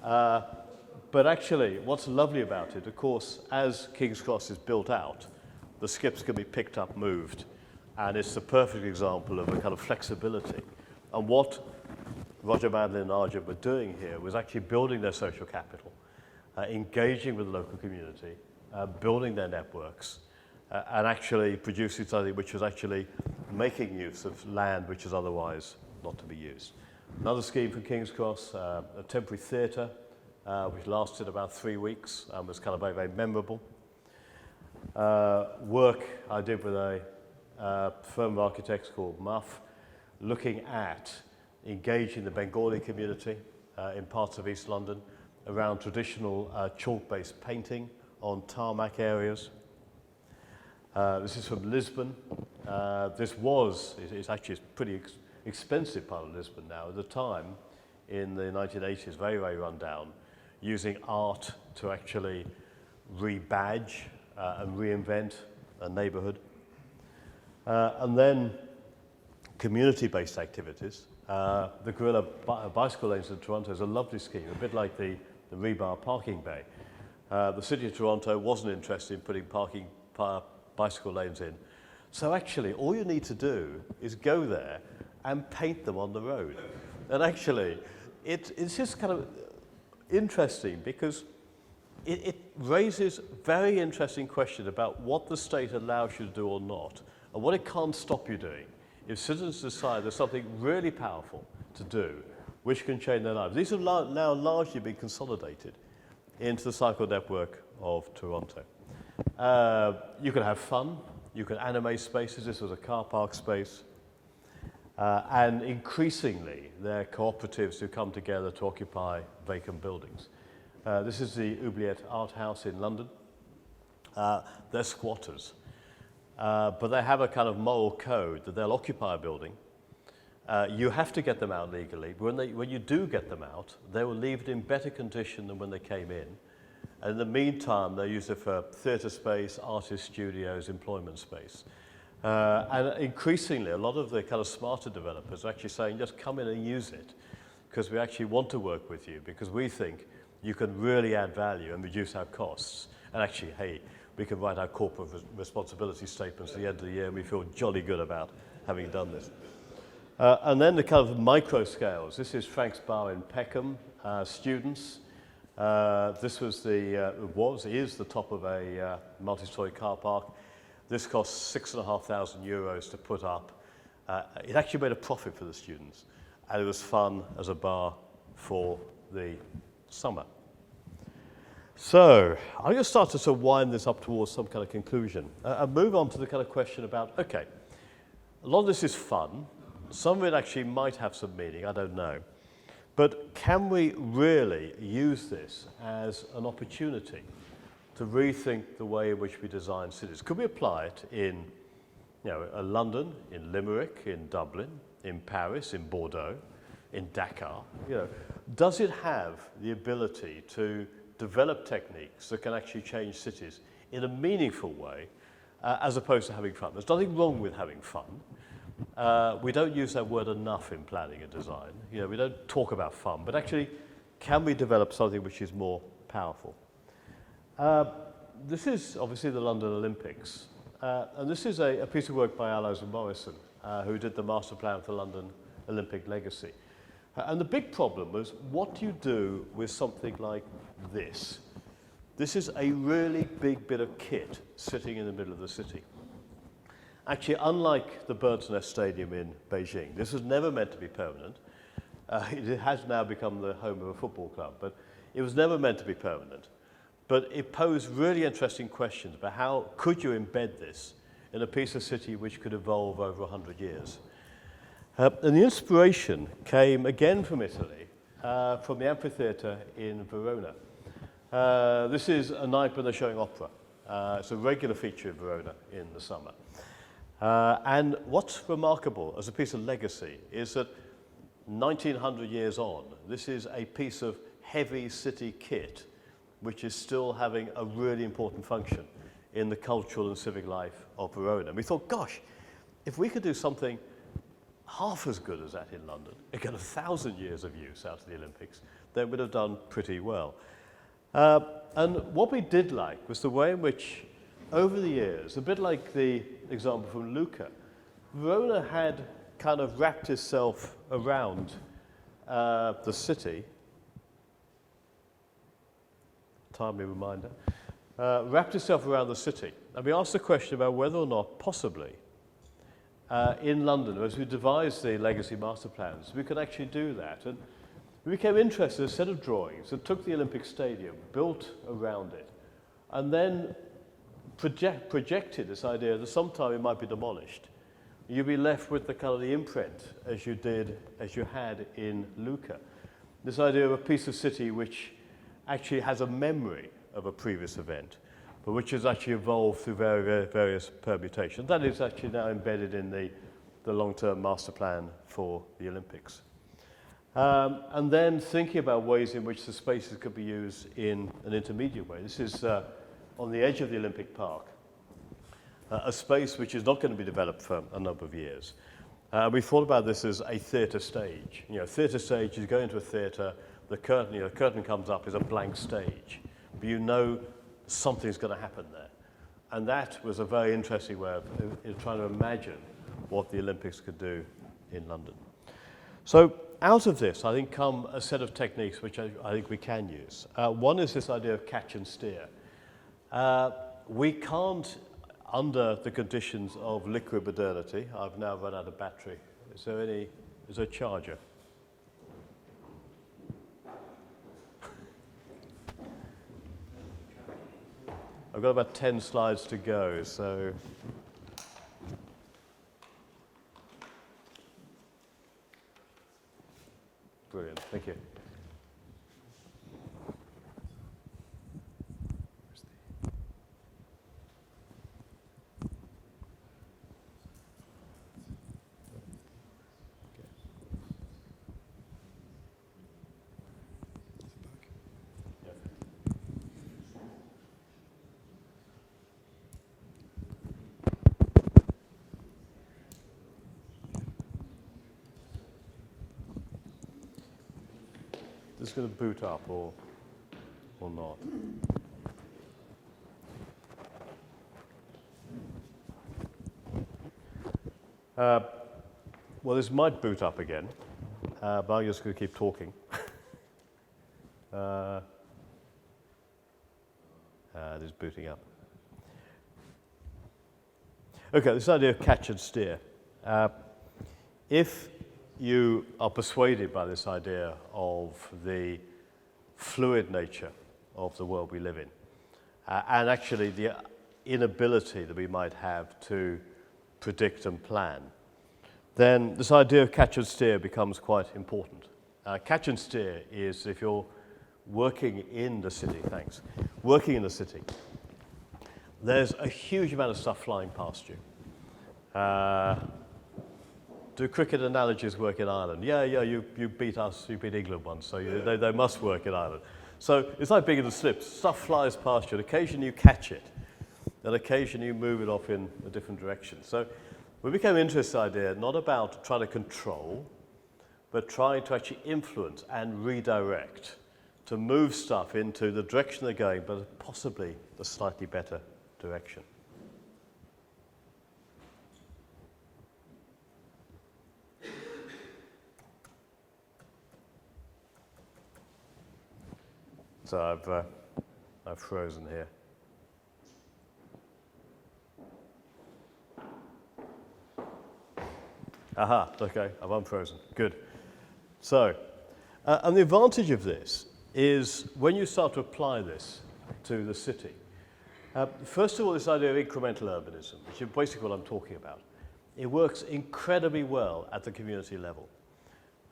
But actually, what's lovely about it, of course, as King's Cross is built out, the skips can be picked up, moved, and it's the perfect example of a kind of flexibility. And what Roger Madeline and Arjun were doing here was actually building their social capital, engaging with the local community, building their networks, and actually producing something which was actually making use of land which is otherwise not to be used. Another scheme for King's Cross, a temporary theatre, which lasted about 3 weeks and was kind of very, very memorable. Work I did with a firm of architects called Muff, looking at engaging the Bengali community in parts of East London around traditional chalk-based painting on tarmac areas. This is from Lisbon. It's actually a pretty expensive part of Lisbon now. At the time, in the 1980s, very, very run down. using art to actually rebadge and reinvent a neighborhood. And then community-based activities. The Gorilla bicycle lanes in Toronto is a lovely scheme, a bit like the rebar parking bay. The City of Toronto wasn't interested in putting bicycle lanes in. So actually, all you need to do is go there and paint them on the road. And actually, it's just kind of interesting because it raises very interesting questions about what the state allows you to do or not, and what it can't stop you doing if citizens decide there's something really powerful to do which can change their lives. These have now largely been consolidated into the cycle network of Toronto. You can have fun, you can animate spaces. This was a car park space. And increasingly, they're cooperatives who come together to occupy vacant buildings. This is the Oubliette Art House in London. They're squatters, but they have a kind of moral code that they'll occupy a building. You have to get them out legally, but when you do get them out, they will leave it in better condition than when they came in. And in the meantime, they use it for theatre space, artist studios, employment space. And increasingly, a lot of the kind of smarter developers are actually saying, just come in and use it, because we actually want to work with you, because we think you can really add value and reduce our costs. And actually, hey, we can write our corporate responsibility statements at the end of the year, and we feel jolly good about having done this. And then the kind of micro scales. This is Frank's Bar in Peckham, students. This was is the top of a multi-story car park. This cost €6,500 to put up. It actually made a profit for the students, and it was fun as a bar for the summer. So I'm going to start to sort of wind this up towards some kind of conclusion and move on to the kind of question about, okay, a lot of this is fun. Some of it actually might have some meaning, I don't know. But can we really use this as an opportunity to rethink the way in which we design cities? Could we apply it in London, in Limerick, in Dublin, in Paris, in Bordeaux, in Dakar? Does it have the ability to develop techniques that can actually change cities in a meaningful way, as opposed to having fun? There's nothing wrong with having fun. We don't use that word enough in planning and design. We don't talk about fun, but actually, can we develop something which is more powerful? This is obviously the London Olympics, and this is a piece of work by Allies and Morrison, who did the master plan for London Olympic legacy. And the big problem was, what do you do with something like this? This is a really big bit of kit sitting in the middle of the city. Actually, unlike the Bird's Nest Stadium in Beijing, this was never meant to be permanent. It has now become the home of a football club, but it was never meant to be permanent. But it posed really interesting questions about how could you embed this in a piece of city which could evolve over 100 years. And the inspiration came again from Italy, from the amphitheatre in Verona. This is a night when they're showing opera. It's a regular feature in Verona in the summer. And what's remarkable as a piece of legacy is that 1900 years on, this is a piece of heavy city kit which is still having a really important function in the cultural and civic life of Verona. And we thought, gosh, if we could do something half as good as that in London, and get 1,000 years of use out of the Olympics, then we'd have done pretty well. And what we did like was the way in which, over the years, a bit like the example from Lucca, Verona had kind of wrapped itself around the city, timely reminder, wrapped itself around the city. And we asked the question about whether or not, possibly, in London, as we devised the legacy master plans, we could actually do that. And we became interested in a set of drawings that took the Olympic Stadium, built around it, and then projected this idea that sometime it might be demolished. You'd be left with the kind of the imprint as you had in Lucca. This idea of a piece of city which actually has a memory of a previous event, but which has actually evolved through various permutations. That is actually now embedded in the long-term master plan for the Olympics. And then thinking about ways in which the spaces could be used in an intermediate way. This is on the edge of the Olympic Park, a space which is not going to be developed for a number of years. We thought about this as a theatre stage. You know, theatre stage, you go into a theatre, the curtain comes up, is a blank stage, but you know something's going to happen there. And that was a very interesting way of trying to imagine what the Olympics could do in London. So out of this, I think, come a set of techniques which I think we can use. One is this idea of catch and steer. We can't, under the conditions of liquid modernity, I've now run out of battery. Is there a charger? I've got about 10 slides to go, so. Brilliant, thank you. Is this going to boot up or not? Well, this might boot up again, but I'm just going to keep talking. It is booting up. Okay, this idea of catch and steer. If you are persuaded by this idea of the fluid nature of the world we live in, and actually the inability that we might have to predict and plan, then this idea of catch and steer becomes quite important. Catch and steer is if you're working in the city, there's a huge amount of stuff flying past you. Do cricket analogies work in Ireland? Yeah, you beat us, you beat England once, so they must work in Ireland. So it's like being in the slips. Stuff flies past you, and occasionally you catch it, and occasionally you move it off in a different direction. So we became interested in this idea, not about trying to control, but trying to actually influence and redirect, to move stuff into the direction they're going, but possibly a slightly better direction. So I've frozen here. Aha, okay, I've unfrozen. Good. So, and the advantage of this is when you start to apply this to the city, first of all, this idea of incremental urbanism, which is basically what I'm talking about, it works incredibly well at the community level.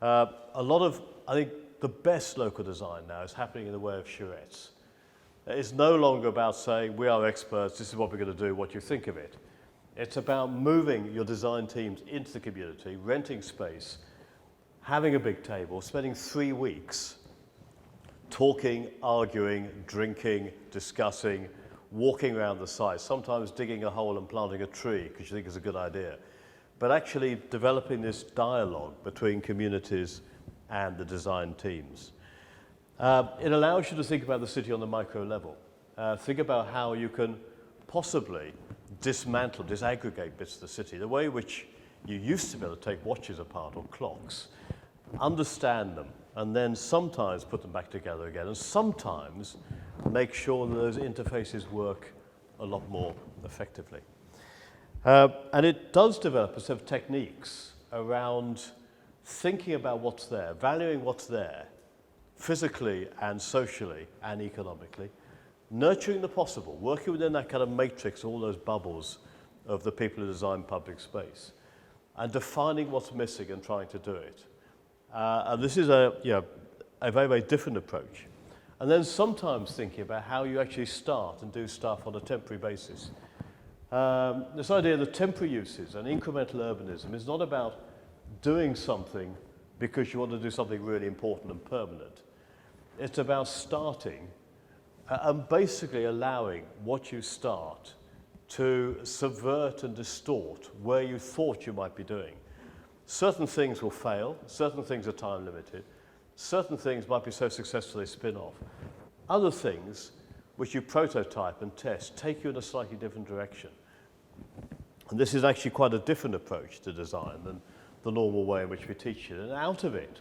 A lot of, I think, the best local design now is happening in the way of charrettes. It's no longer about saying, we are experts, this is what we're going to do, what do you think of it? It's about moving your design teams into the community, renting space, having a big table, spending 3 weeks talking, arguing, drinking, discussing, walking around the site, sometimes digging a hole and planting a tree because you think it's a good idea, but actually developing this dialogue between communities and the design teams. It allows you to think about the city on the micro level. Think about how you can possibly dismantle, disaggregate bits of the city, the way in which you used to be able to take watches apart or clocks, understand them, and then sometimes put them back together again, and sometimes make sure that those interfaces work a lot more effectively. And it does develop a set of techniques around thinking about what's there, valuing what's there, physically and socially and economically, nurturing the possible, working within that kind of matrix, all those bubbles of the people who design public space, and defining what's missing and trying to do it. And this is a very, very different approach. And then sometimes thinking about how you actually start and do stuff on a temporary basis. This idea of the temporary uses and incremental urbanism is not about doing something because you want to do something really important and permanent. It's about starting and basically allowing what you start to subvert and distort where you thought you might be doing. Certain things will fail, certain things are time limited, certain things might be so successful they spin off. Other things, which you prototype and test, take you in a slightly different direction. And this is actually quite a different approach to design than the normal way in which we teach it. And out of it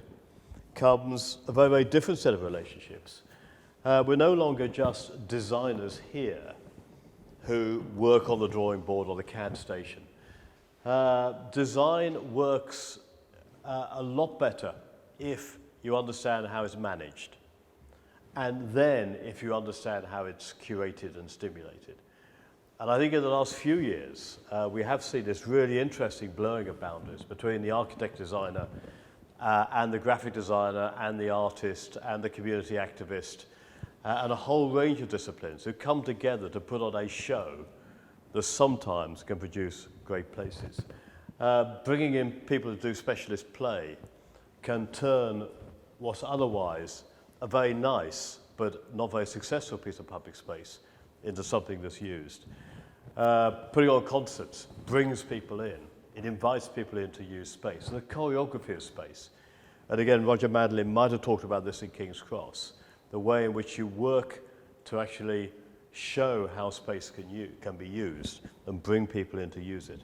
comes a very, very different set of relationships. We're no longer just designers here who work on the drawing board or the CAD station. Design works a lot better if you understand how it's managed, and then if you understand how it's curated and stimulated. And I think in the last few years, we have seen this really interesting blurring of boundaries between the architect designer and the graphic designer and the artist and the community activist and a whole range of disciplines who come together to put on a show that sometimes can produce great places. Bringing in people to do specialist play can turn what's otherwise a very nice but not very successful piece of public space into something that's used. Putting on concerts brings people in. It invites people in to use space. And the choreography of space. And again, Roger Madeline might have talked about this in King's Cross, the way in which you work to actually show how space can be used and bring people in to use it.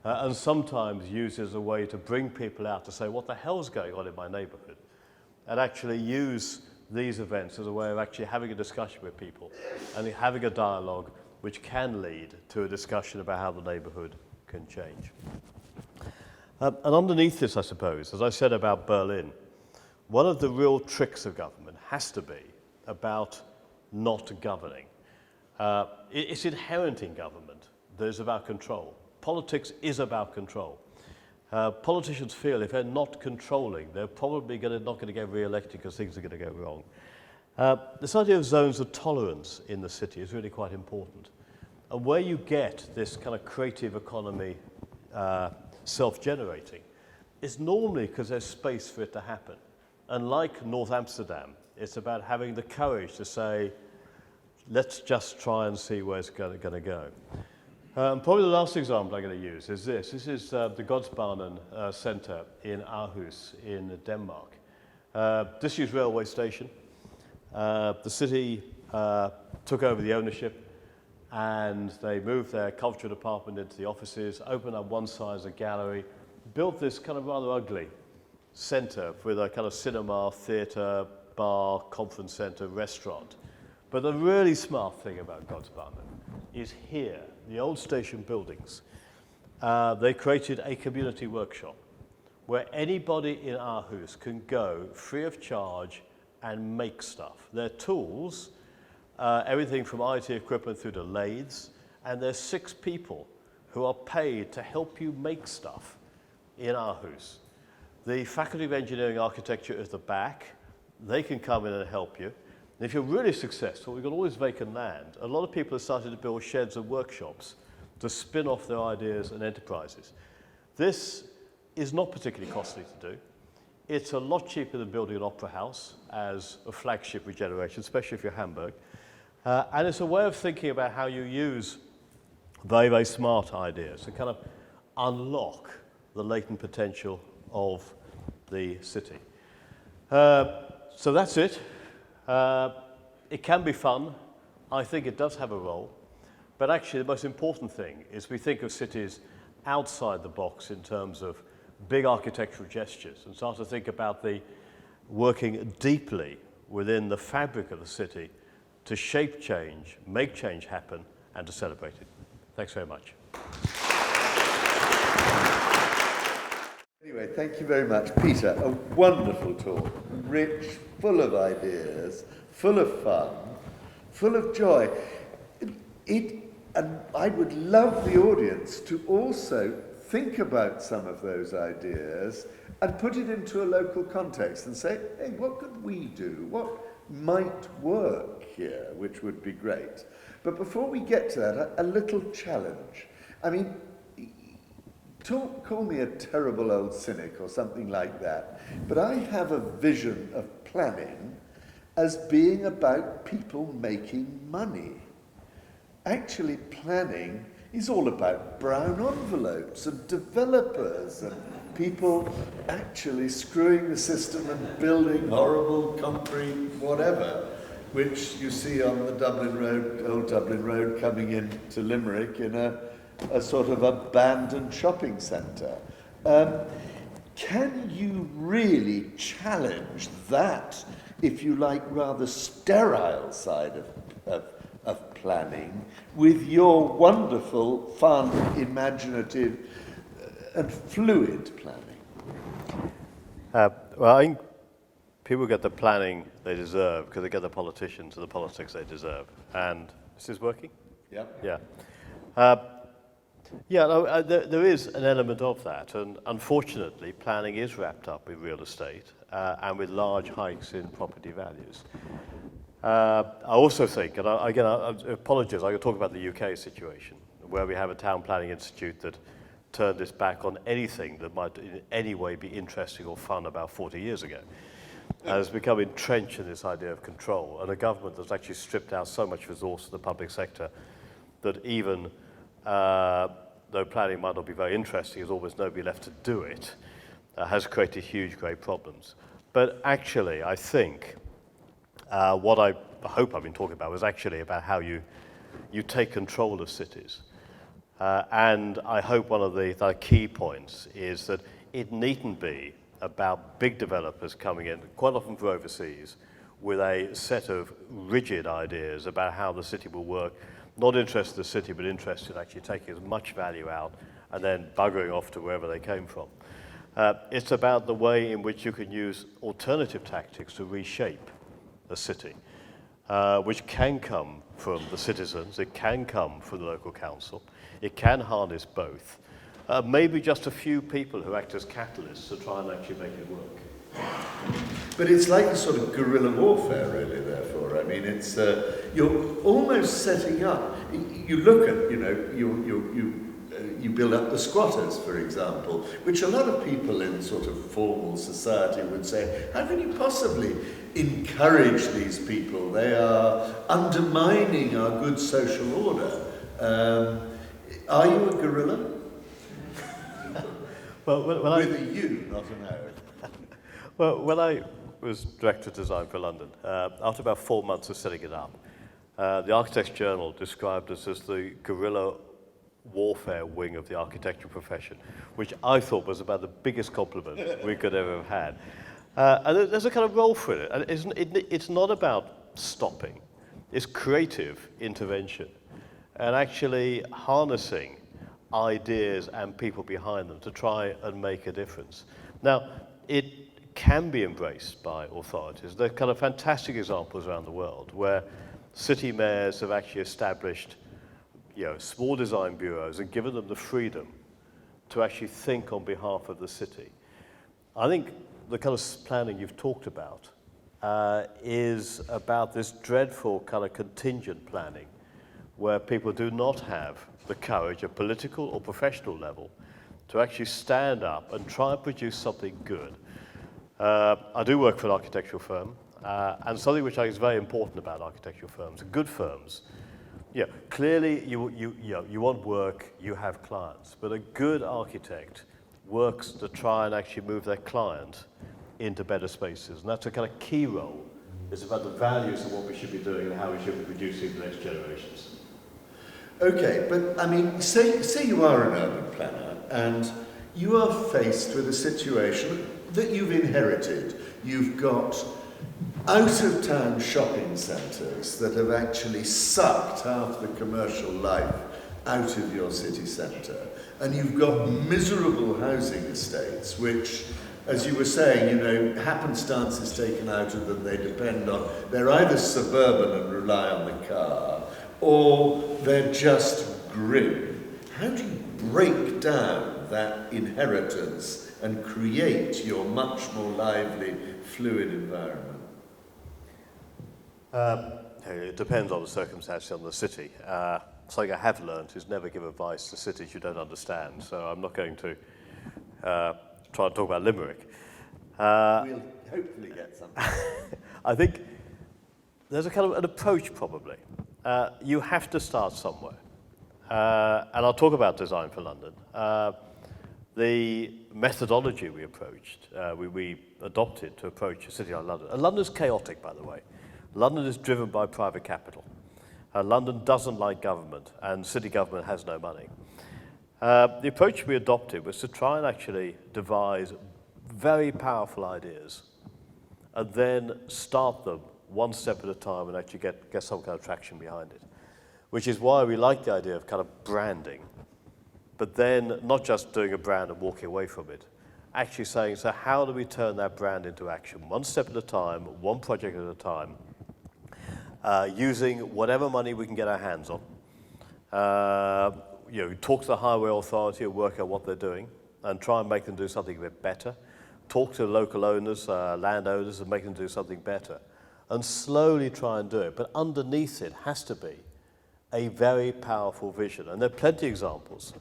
And sometimes use as a way to bring people out to say, what the hell's going on in my neighborhood? And actually use these events as a way of actually having a discussion with people and having a dialogue which can lead to a discussion about how the neighborhood can change. And underneath this, I suppose, as I said about Berlin, one of the real tricks of government has to be about not governing. It's inherent in government that it's about control. Politics is about control. Politicians feel if they're not controlling, they're probably not going to get re-elected because things are going to go wrong. This idea of zones of tolerance in the city is really quite important. And where you get this kind of creative economy self-generating, it's normally because there's space for it to happen. And like North Amsterdam, it's about having the courage to say, let's just try and see where it's going to go. Probably the last example I'm going to use is this. This is the Godsbanen Centre in Aarhus in Denmark. Disused railway station. The city took over the ownership and they moved their culture department into the offices, opened up one side as a gallery, built this kind of rather ugly centre with a kind of cinema, theatre, bar, conference centre, restaurant. But the really smart thing about Godsbanen is here, the old station buildings, they created a community workshop where anybody in Aarhus can go free of charge and make stuff. Their tools, everything from IT equipment through to lathes, and there's 6 people who are paid to help you make stuff in Aarhus. The Faculty of Engineering Architecture is the back. They can come in and help you. And if you're really successful, we've got all this vacant land. A lot of people have started to build sheds and workshops to spin off their ideas and enterprises. This is not particularly costly to do. It's a lot cheaper than building an opera house as a flagship regeneration, especially if you're Hamburg. And it's a way of thinking about how you use very, very smart ideas to kind of unlock the latent potential of the city. So that's it. It can be fun. I think it does have a role. But actually, the most important thing is we think of cities outside the box in terms of big architectural gestures and start to think about the working deeply within the fabric of the city to shape change, make change happen, and to celebrate it. Thanks very much. Anyway, thank you very much, Peter. A wonderful talk, rich, full of ideas, full of fun, full of joy. And I would love the audience to also think about some of those ideas and put it into a local context and say, hey, what could we do? What might work here, which would be great. But before we get to that, a little challenge. I mean, call me a terrible old cynic or something like that, but I have a vision of planning as being about people making money. Actually, planning is all about brown envelopes and developers and people actually screwing the system and building horrible concrete whatever, which you see on the Dublin Road, old Dublin Road, coming into Limerick in a sort of abandoned shopping centre. Can you really challenge that, if you like, rather sterile side of planning with your wonderful, fun, imaginative and fluid planning? Well, I think people get the planning they deserve because they get the politicians and the politics they deserve. And this is working? Yeah. Yeah. There is an element of that, and unfortunately, planning is wrapped up in real estate and with large hikes in property values. I also think, and I apologize, I could talk about the UK situation, where we have a town planning institute that turned its back on anything that might in any way be interesting or fun about 40 years ago, and has become entrenched in this idea of control, and a government that's actually stripped out so much resource to the public sector that even though planning might not be very interesting, there's almost nobody left to do it, has created huge, great problems. But actually, I think what I hope I've been talking about was actually about how you take control of cities. And I hope one of the key points is that it needn't be about big developers coming in, quite often from overseas, with a set of rigid ideas about how the city will work, not interested in the city, but interested in actually taking as much value out and then buggering off to wherever they came from. It's about the way in which you can use alternative tactics to reshape a city, which can come from the citizens, it can come from the local council, it can harness both. Maybe just a few people who act as catalysts to try and actually make it work. But it's like a sort of guerrilla warfare, really, therefore. I mean, it's, you're almost setting up, you look at, you build up the squatters, for example, which a lot of people in sort of formal society would say, how can you possibly encourage these people? They are undermining our good social order. Are you a guerrilla? Well, with a U, not an O. Well, when I was director of design for London, after about 4 months of setting it up, the Architects Journal described us as the guerrilla warfare wing of the architecture profession, which I thought was about the biggest compliment we could ever have had. And there's a kind of role for it. And it's not about stopping. It's creative intervention and actually harnessing ideas and people behind them to try and make a difference. Now, it can be embraced by authorities. There are kind of fantastic examples around the world where city mayors have actually established small design bureaus and given them the freedom to actually think on behalf of the city. I think the kind of planning you've talked about is about this dreadful kind of contingent planning where people do not have the courage at political or professional level to actually stand up and try and produce something good. I do work for an architectural firm, and something which I think is very important about architectural firms, good firms, clearly you want work, you have clients, but a good architect works to try and actually move their client into better spaces, and that's a kind of key role. It's about the values of what we should be doing and how we should be producing the next generations. Okay, but I mean, say you are an urban planner and you are faced with a situation that you've inherited. You've got out-of-town shopping centres that have actually sucked half the commercial life out of your city centre. And you've got miserable housing estates, which, as you were saying, happenstance is taken out of them, they depend on, they're either suburban and rely on the car, or they're just grim. How do you break down that inheritance and create your much more lively, fluid environment? It depends on the circumstances on the city. something I have learned is never give advice to cities you don't understand. So I'm not going to try and talk about Limerick. We'll hopefully get something. I think there's a kind of an approach probably. You have to start somewhere. And I'll talk about Design for London. The methodology we approached, we adopted to approach a city like London. And London's chaotic, by the way. London is driven by private capital. London doesn't like government, and city government has no money. The approach we adopted was to try and actually devise very powerful ideas and then start them one step at a time and actually get some kind of traction behind it, which is why we like the idea of kind of branding, but then not just doing a brand and walking away from it, actually saying, so how do we turn that brand into action, one step at a time, one project at a time, using whatever money we can get our hands on. Talk to the highway authority and work out what they're doing and try and make them do something a bit better. Talk to local owners, landowners, and make them do something better. And slowly try and do it. But underneath it has to be a very powerful vision. And there are plenty of examples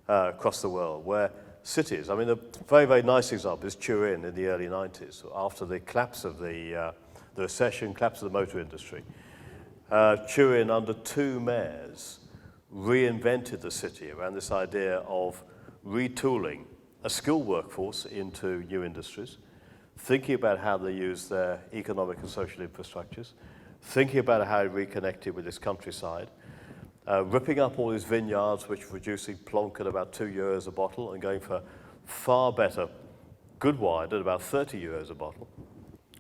across the world where cities, I mean, a very, very nice example is Turin in the early 90s, after the collapse of the recession, collapse of the motor industry. Turin, under 2 mayors, reinvented the city around this idea of retooling a skilled workforce into new industries, thinking about how they use their economic and social infrastructures, thinking about how it reconnected with this countryside, ripping up all these vineyards which were producing plonk at about €2 a bottle and going for far better good wine at about €30 a bottle,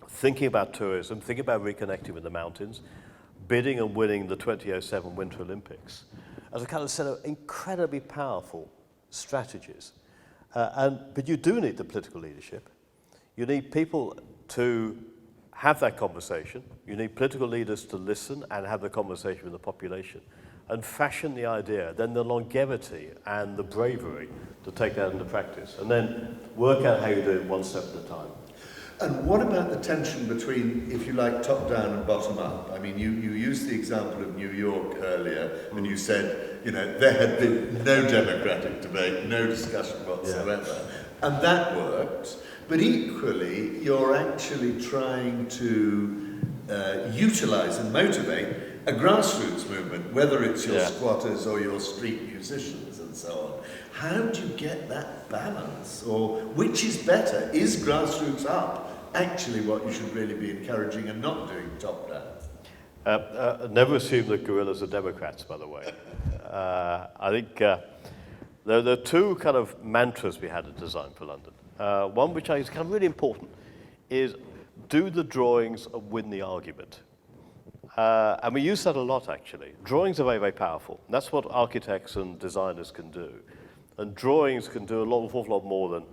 thinking about tourism, thinking about reconnecting with the mountains, bidding and winning the 2007 Winter Olympics as a kind of set of incredibly powerful strategies. But you do need the political leadership. You need people to have that conversation. You need political leaders to listen and have the conversation with the population and fashion the idea, then the longevity and the bravery to take that into practice, and then work out how you do it one step at a time. And what about the tension between, if you like, top down and bottom up? I mean, you used the example of New York earlier, and you said, there had been no democratic debate, no discussion whatsoever, and that worked. But equally, you're actually trying to utilize and motivate a grassroots movement, whether it's your squatters or your street musicians and so on. How do you get that balance? Or which is better? Is grassroots up actually what you should really be encouraging and not doing top down? Never assume that guerrillas are Democrats, by the way. I think there are 2 kind of mantras we had at Design for London. One which I think is kind of really important is do the drawings and win the argument. And we use that a lot, actually. Drawings are very, very powerful. And that's what architects and designers can do. And drawings can do an awful lot more than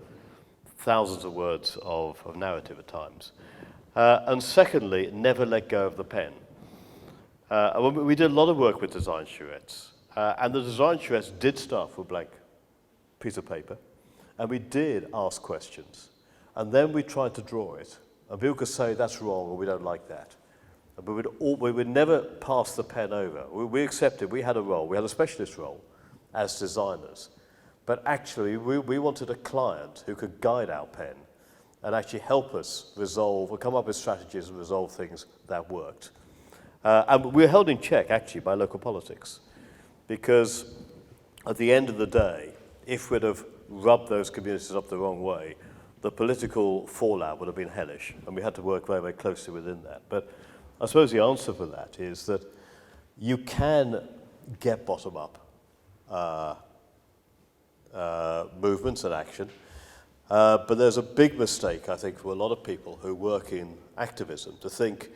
thousands of words of narrative at times. And secondly, never let go of the pen. We did a lot of work with design charrettes. And the design charrettes did start with a blank piece of paper. And we did ask questions. And then we tried to draw it. And people could say, that's wrong, or we don't like that. But we would never pass the pen over. We accepted we had a role, we had a specialist role as designers. But actually, we wanted a client who could guide our pen and actually help us resolve or come up with strategies and resolve things that worked. And we were held in check, actually, by local politics. Because at the end of the day, if we'd have rubbed those communities up the wrong way, the political fallout would have been hellish. And we had to work very, very closely within that. But I suppose the answer for that is that you can get bottom-up movements and action, but there's a big mistake, I think, for a lot of people who work in activism to think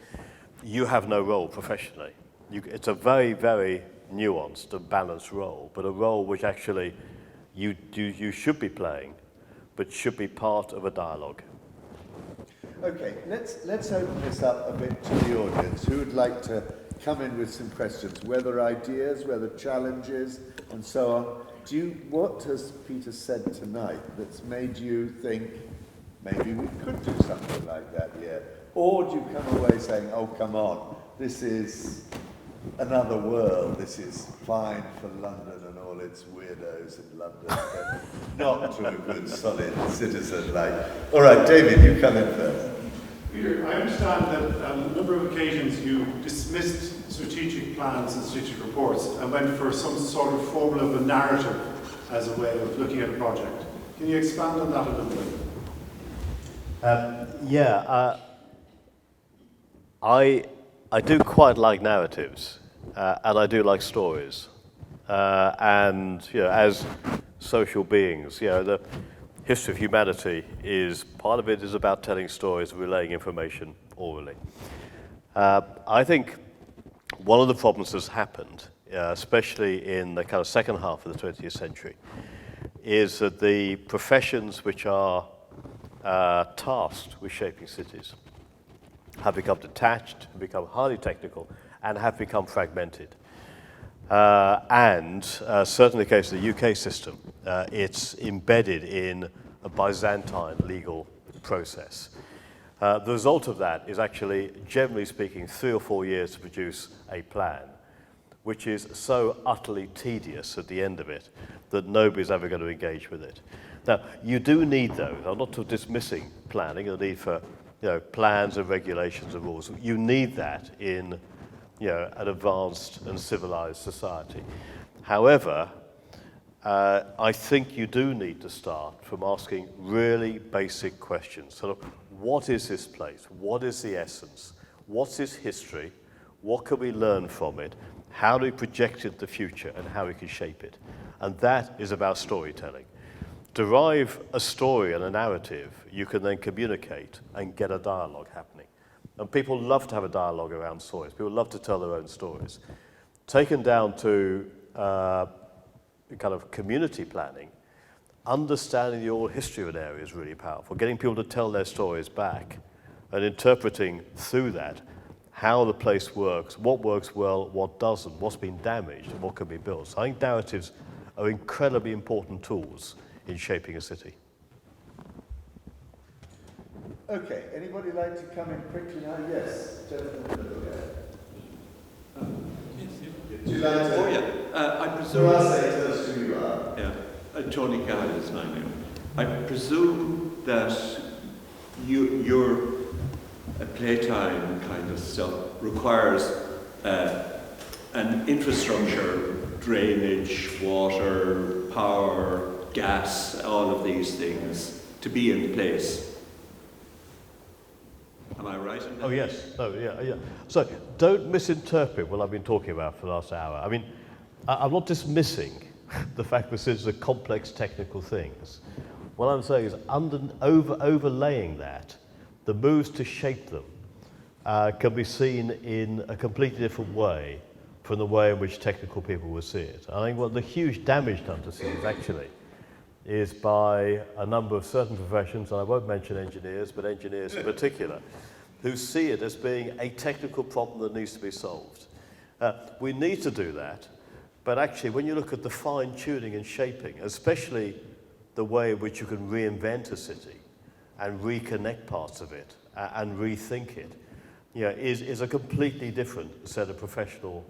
you have no role professionally. It's a very, very nuanced and balanced role, but a role which actually you should be playing, but should be part of a dialogue. Okay, let's open this up a bit to the audience. Who would like to come in with some questions, whether ideas, whether challenges, and so on? What has Peter said tonight that's made you think maybe we could do something like that here? Or do you come away saying, oh, come on, this is another world. This is fine for London and all its weirdos in London, but not to a good, solid citizen like... All right, David, you come in first. Peter, I understand that on a number of occasions you dismissed strategic plans and strategic reports and went for some sort of formula of a narrative as a way of looking at a project. Can you expand on that a little bit? I do quite like narratives, and I do like stories. And as social beings, the history of humanity is, part of it is about telling stories, relaying information orally. I think one of the problems that's happened, especially in the kind of second half of the 20th century, is that the professions which are tasked with shaping cities have become detached, have become highly technical, and have become fragmented. And certainly in the case of the UK system, it's embedded in a Byzantine legal process. The result of that is actually, generally speaking, 3 or 4 years to produce a plan, which is so utterly tedious at the end of it that nobody's ever going to engage with it. Now, you do need those. I'm not dismissing planning, the need for plans and regulations and rules. You need that in an advanced and civilized society. However, I think you do need to start from asking really basic questions. Sort of, what is this place? What is the essence? What's its history? What can we learn from it? How do we project it to the future and how we can shape it? And that is about storytelling. Derive a story and a narrative, you can then communicate and get a dialogue happening. And people love to have a dialogue around stories. People love to tell their own stories. Taken down to kind of community planning, understanding the oral history of an area is really powerful. Getting people to tell their stories back and interpreting through that how the place works, what works well, what doesn't, what's been damaged, and what can be built. So I think narratives are incredibly important tools in shaping a city. Okay, anybody like to come in quickly now? Yes, gentlemen. Do you like to? I presume. So I'll say tell us who you are. Yeah, Tony Cahill is my name. I presume that your playtime kind of stuff requires an infrastructure, drainage, water, power, gas, all of these things to be in place. Am I right in that? Oh, yes. Oh, yeah. So don't misinterpret what I've been talking about for the last hour. I mean, I'm not dismissing the fact that these are complex technical things. What I'm saying is overlaying that, the moves to shape them can be seen in a completely different way from the way in which technical people will see it. I think what the huge damage done to cities actually is by a number of certain professions, and I won't mention engineers, but engineers in particular, who see it as being a technical problem that needs to be solved. We need to do that, but actually when you look at the fine-tuning and shaping, especially the way in which you can reinvent a city and reconnect parts of it and rethink it, is a completely different set of professional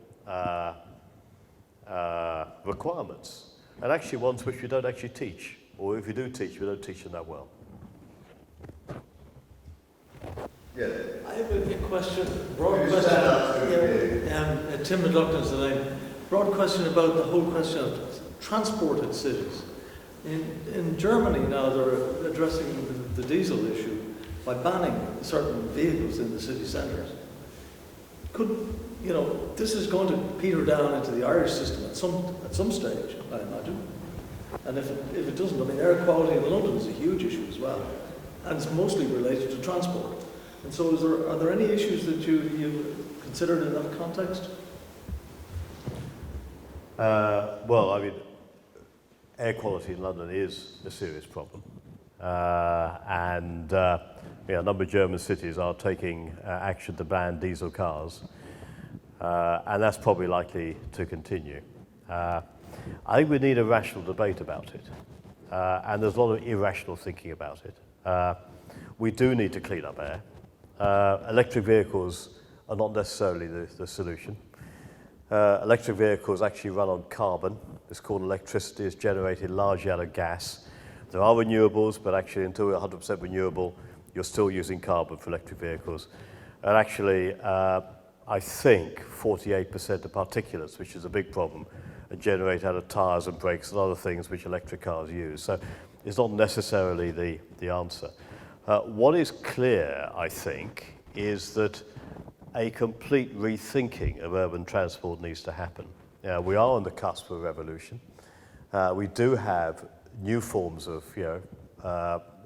requirements. And actually ones which we don't actually teach, or if we do teach, we don't teach them that well. Yeah. I have a question, broad question. Tim McLaughlin's the name. Broad question about the whole question of transported cities. In Germany now they're addressing the diesel issue by banning certain vehicles in the city centres. This is going to peter down into the Irish system at some stage, I imagine. And if it doesn't, I mean, air quality in London is a huge issue as well, and it's mostly related to transport. And so, are there any issues that you've considered in that context? Well, I mean, air quality in London is a serious problem, and a number of German cities are taking action to ban diesel cars. And that's probably likely to continue. I think we need a rational debate about it. And there's a lot of irrational thinking about it. We do need to clean up air. Electric vehicles are not necessarily the solution. Electric vehicles actually run on carbon. It's called electricity. It's generated largely out of gas. There are renewables, but actually until we're 100% renewable, you're still using carbon for electric vehicles. And actually, I think 48% of particulates, which is a big problem, are generated out of tyres and brakes and other things which electric cars use. So it's not necessarily the answer. What is clear, I think, is that a complete rethinking of urban transport needs to happen. We are on the cusp of a revolution. We do have new forms of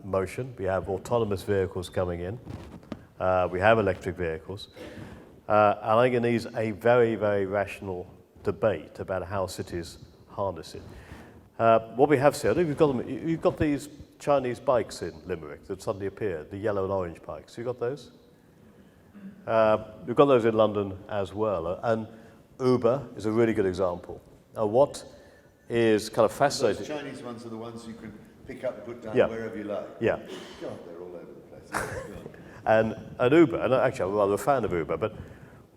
motion. We have autonomous vehicles coming in. We have electric vehicles. And I think it needs a very, very rational debate about how cities harness it. What we have seen, I think you've got these Chinese bikes in Limerick that suddenly appeared, the yellow and orange bikes. You got those? We've got those in London as well. And Uber is a really good example. What is kind of fascinating... Those Chinese ones are the ones you can pick up and put down wherever you like. Yeah. God, they're all over the place. And Uber, and actually I'm rather a fan of Uber, but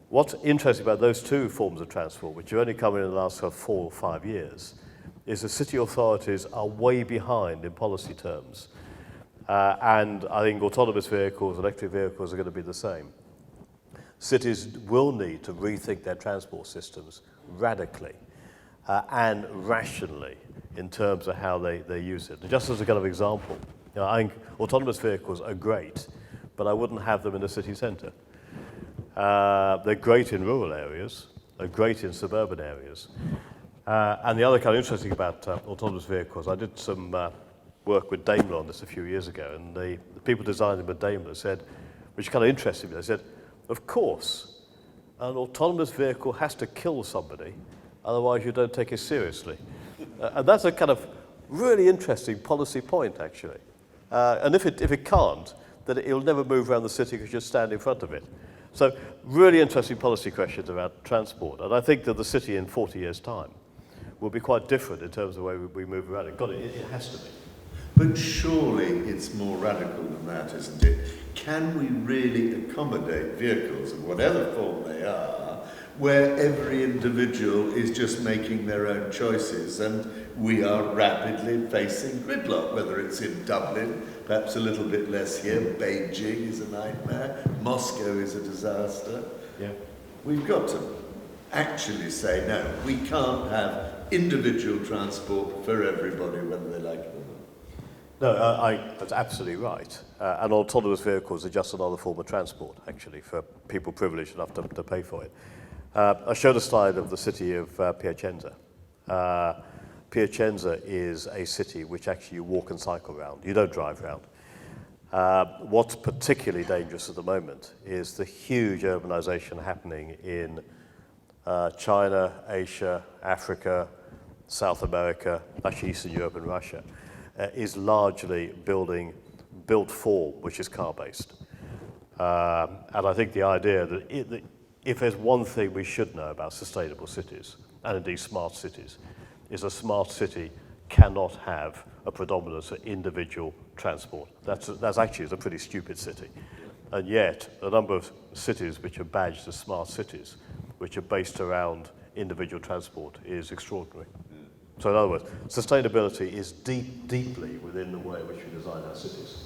what's interesting about those two forms of transport, which have only come in the last 4 or 5 years, is the city authorities are way behind in policy terms. And I think autonomous vehicles, electric vehicles are going to be the same. Cities will need to rethink their transport systems radically and rationally in terms of how they use it. And just as a kind of example, I think autonomous vehicles are great, but I wouldn't have them in the city centre. They're great in rural areas, they're great in suburban areas. And the other kind of interesting about autonomous vehicles, I did some work with Daimler on this a few years ago, and the people designing with Daimler said, which kind of interested me, they said, of course, an autonomous vehicle has to kill somebody, otherwise you don't take it seriously. And that's a kind of really interesting policy point, actually. And if it can't, then it'll never move around the city because you just stand in front of it. So really interesting policy questions about transport. And I think that the city in 40 years' time will be quite different in terms of the way we move around it. It has to be. But surely it's more radical than that, isn't it? Can we really accommodate vehicles of whatever form they are, where every individual is just making their own choices, and we are rapidly facing gridlock, whether it's in Dublin, perhaps a little bit less here, Beijing is a nightmare, Moscow is a disaster. Yeah. We've got to actually say, no, we can't have individual transport for everybody, whether they like it or not. No, that's absolutely right. And autonomous vehicles are just another form of transport, actually, for people privileged enough to pay for it. I showed a slide of the city of Piacenza. Piacenza is a city which actually you walk and cycle around. You don't drive around. What's particularly dangerous at the moment is the huge urbanization happening in China, Asia, Africa, South America, actually Eastern Europe and Russia, is largely built form, which is car-based. And I think the idea that if there's one thing we should know about sustainable cities, and indeed smart cities, is a smart city cannot have a predominance of individual transport. That's actually a pretty stupid city. And yet, the number of cities which are badged as smart cities, which are based around individual transport, is extraordinary. So in other words, sustainability is deeply within the way in which we design our cities.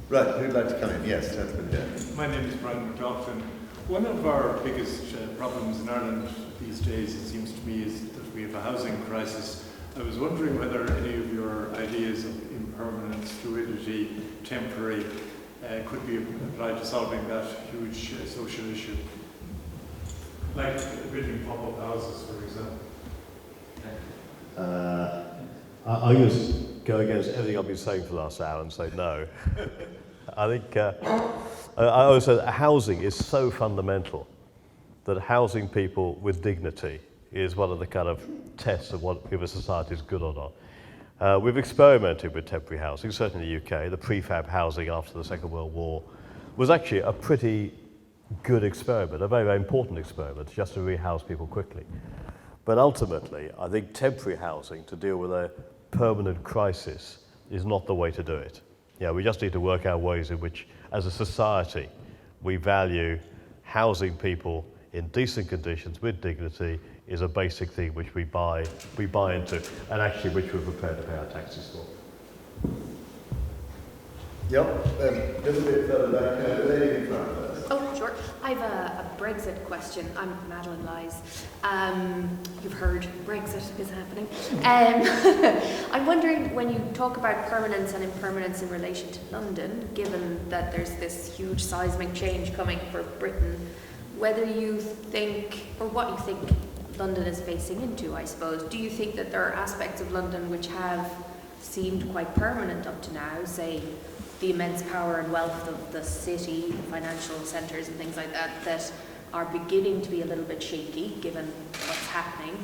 Right, who'd like to come in? Yes, gentleman there. My name is Brian McLaughlin. One of our biggest problems in Ireland these days, it seems to me, is that we have a housing crisis. I was wondering whether any of your ideas of impermanence, fluidity, temporary, could be applied to solving that huge social issue. Like building pop-up houses, for example. I'll just go against everything I've been saying for the last hour and say no. I think I always say that housing is so fundamental that housing people with dignity is one of the kind of tests of what if a society is good or not. We've experimented with temporary housing, certainly in the UK. The prefab housing after the Second World War was actually a pretty good experiment, a very, very important experiment, just to rehouse people quickly. But ultimately, I think temporary housing to deal with a permanent crisis is not the way to do it. We just need to work out ways in which, as a society, we value housing people in decent conditions with dignity is a basic thing which we buy into, and actually which we're prepared to pay our taxes for. Yep, a little bit further back, lady in front of us. Oh, sure. I have a Brexit question. I'm Madeline Lies. You've heard Brexit is happening. I'm wondering, when you talk about permanence and impermanence in relation to London, given that there's this huge seismic change coming for Britain, whether you think, or what you think London is facing into, I suppose. Do you think that there are aspects of London which have seemed quite permanent up to now, say the immense power and wealth of the city, financial centres and things like that, that are beginning to be a little bit shaky given what's happening?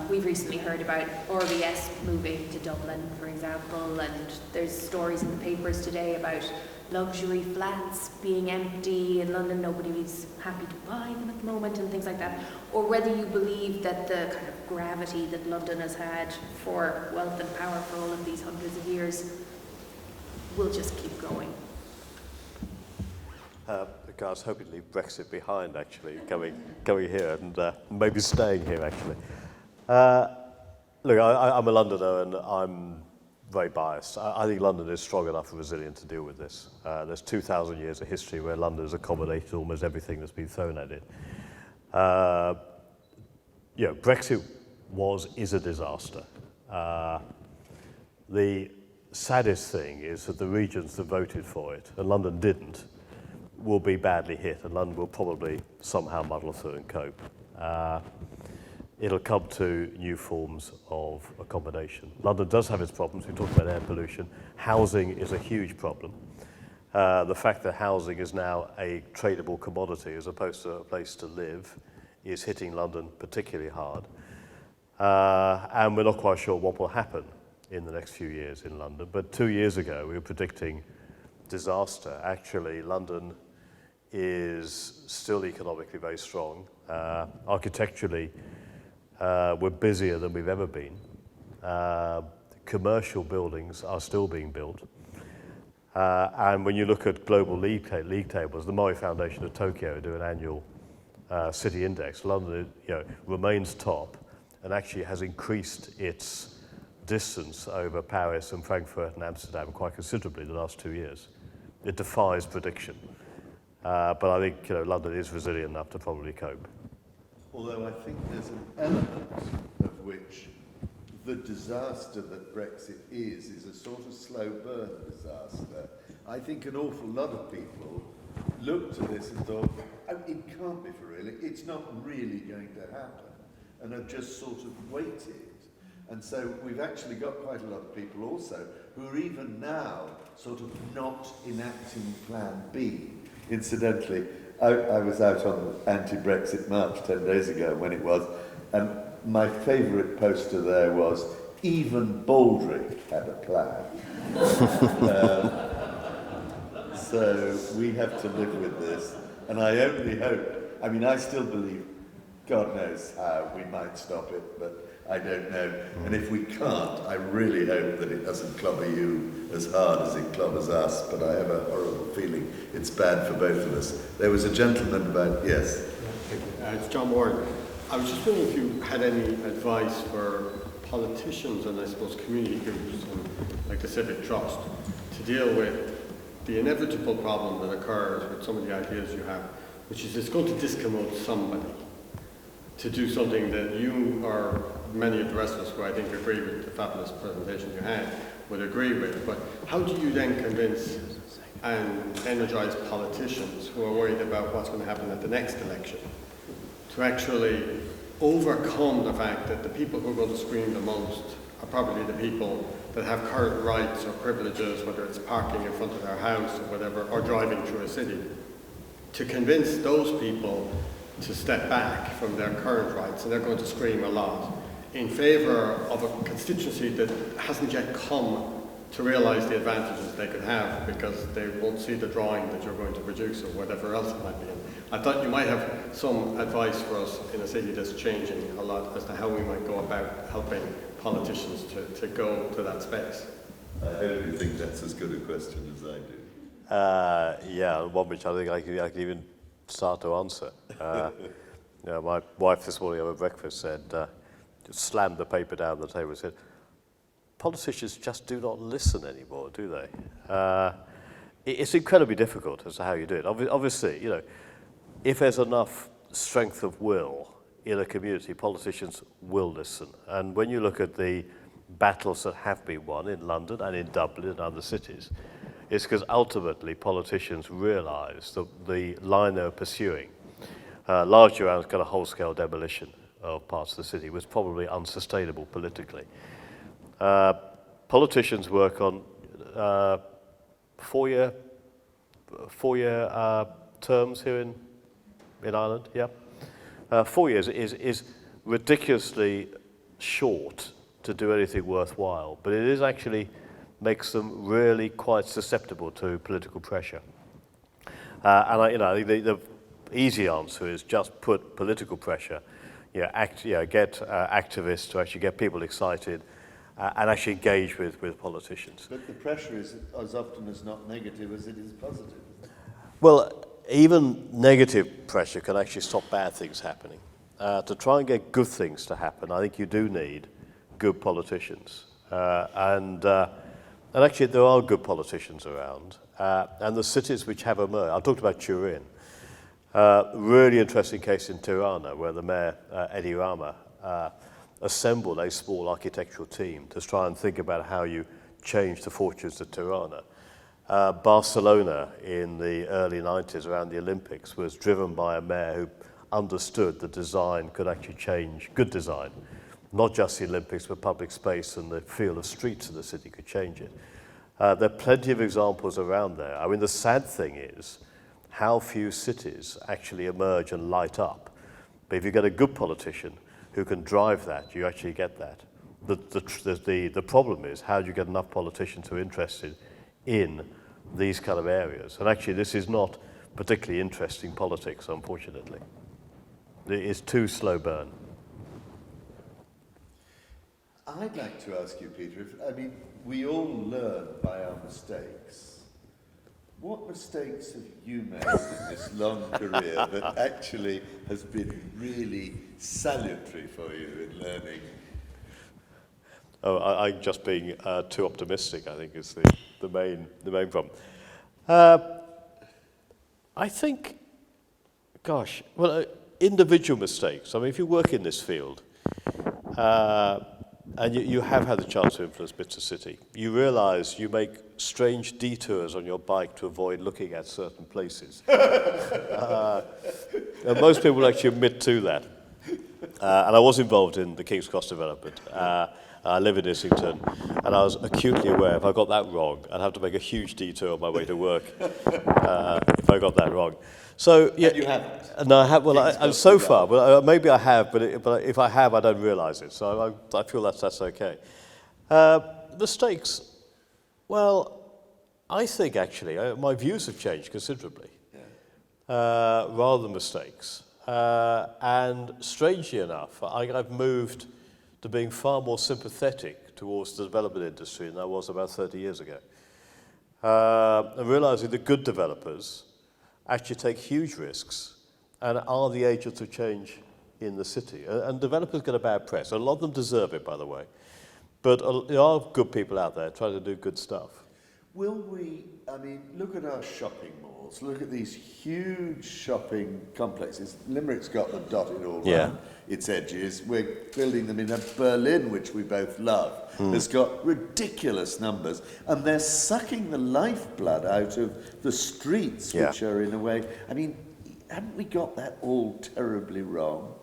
We've recently heard about RBS moving to Dublin, for example, and there's stories in the papers today about luxury flats being empty in London, nobody's happy to buy them at the moment and things like that. Or whether you believe that the kind of gravity that London has had for wealth and power for all of these hundreds of years will just keep going. I was hoping to leave Brexit behind, actually, coming here and maybe staying here, actually. Look, I'm a Londoner and I'm very biased. I think London is strong enough and resilient to deal with this. There's 2,000 years of history where London has accommodated almost everything that's been thrown at it. Brexit is a disaster. The saddest thing is that the regions that voted for it, and London didn't, will be badly hit, and London will probably somehow muddle through and cope. It'll come to new forms of accommodation. London does have its problems. We talked about air pollution. Housing is a huge problem. The fact that housing is now a tradable commodity as opposed to a place to live is hitting London particularly hard. And we're not quite sure what will happen in the next few years in London. But 2 years ago, we were predicting disaster. Actually, London is still economically very strong. Architecturally, we're busier than we've ever been. Commercial buildings are still being built. And when you look at global league tables, the Mori Foundation of Tokyo do an annual city index. London remains top and actually has increased its distance over Paris and Frankfurt and Amsterdam quite considerably in the last 2 years. It defies prediction. But I think London is resilient enough to probably cope. Although I think there's an element of which the disaster that Brexit is a sort of slow burn disaster. I think an awful lot of people looked at this and thought, oh, it can't be for real, it's not really going to happen, and have just sort of waited. And so we've actually got quite a lot of people also who are even now sort of not enacting Plan B. Incidentally, I was out on the anti-Brexit march 10 days ago when it was, and my favourite poster there was, even Baldrick had a plan. So we have to live with this, and I only hope, I still believe, God knows how we might stop it, but I don't know. And if we can't, I really hope that it doesn't clobber you as hard as it clobbers us, but I have a horrible feeling it's bad for both of us. There was a gentleman about, yes. It's John Warren. I was just wondering if you had any advice for politicians and I suppose community groups like the Civic Trust to deal with the inevitable problem that occurs with some of the ideas you have, which is it's going to discommode somebody to do something that you or many of the rest of us who I think agree with the fabulous presentation you had would agree with. But how do you then convince and energise politicians who are worried about what's going to happen at the next election to actually overcome the fact that the people who are going to scream the most are probably the people that have current rights or privileges, whether it's parking in front of their house or whatever, or driving through a city, to convince those people to step back from their current rights, and they're going to scream a lot, in favour of a constituency that hasn't yet come to realise the advantages they could have because they won't see the drawing that you're going to produce or whatever else it might be in. I thought you might have some advice for us in a city that's changing a lot as to how we might go about helping politicians to go to that space. I hope you think that's as good a question as I do. One which I think I could even start to answer. My wife this morning over breakfast said, just slammed the paper down the table and said, politicians just do not listen anymore, do they? It's incredibly difficult as to how you do it. Obviously, if there's enough strength of will in a community, politicians will listen. And when you look at the battles that have been won in London and in Dublin and other cities, it's because ultimately politicians realise that the line they're pursuing, largely around kind of whole-scale demolition of parts of the city, was probably unsustainable politically. Politicians work on four-year terms here in Ireland. Yeah, 4 years is ridiculously short to do anything worthwhile, but it is actually makes them really quite susceptible to political pressure. And I think the easy answer is just put political pressure, get activists to actually get people excited and actually engage with politicians. But the pressure is as often as not negative as it is positive. Well, even negative pressure can actually stop bad things happening. To try and get good things to happen, I think you do need good politicians. And actually there are good politicians around. And the cities which have emerged, I talked about Turin, really interesting case in Tirana where the mayor, Eddie Rama, assembled a small architectural team to try and think about how you change the fortunes of Tirana. Barcelona in the early 90s around the Olympics was driven by a mayor who understood that design could actually change, good design, not just the Olympics but public space and the feel of streets in the city could change it. There are plenty of examples around there. I mean, the sad thing is how few cities actually emerge and light up. But if you get a good politician who can drive that, you actually get that. The problem is how do you get enough politicians who are interested in these kind of areas? And actually this is not particularly interesting politics, unfortunately. It is too slow burn. I'd like to ask you, Peter, we all learn by our mistakes. What mistakes have you made in this long career that actually has been really salutary for you in learning? Oh, I'm just being too optimistic, I think, is the main problem. I think, individual mistakes. I mean, if you work in this field, and you have had the chance to influence bits of city, you realise you make strange detours on your bike to avoid looking at certain places. And most people actually admit to that. And I was involved in the King's Cross development. I live in Islington, and I was acutely aware if I got that wrong, I'd have to make a huge detour on my way to work if I got that wrong. So yeah, and you haven't. No, I have. Well, so far, maybe I have, but if I have, I don't realise it. So I feel that's okay. Mistakes. Well, I think actually my views have changed considerably, rather than mistakes. And strangely enough, I've moved to being far more sympathetic towards the development industry than I was about 30 years ago. And realising that good developers actually take huge risks and are the agents of change in the city. And developers get a bad press. A lot of them deserve it, by the way. But there are good people out there trying to do good stuff. Will we, look at our shopping malls. Look at these huge shopping complexes. Limerick's got them dotted all around its edges. We're building them in Berlin, which we both love. It's got ridiculous numbers. And they're sucking the lifeblood out of the streets, which are in a way... haven't we got that all terribly wrong?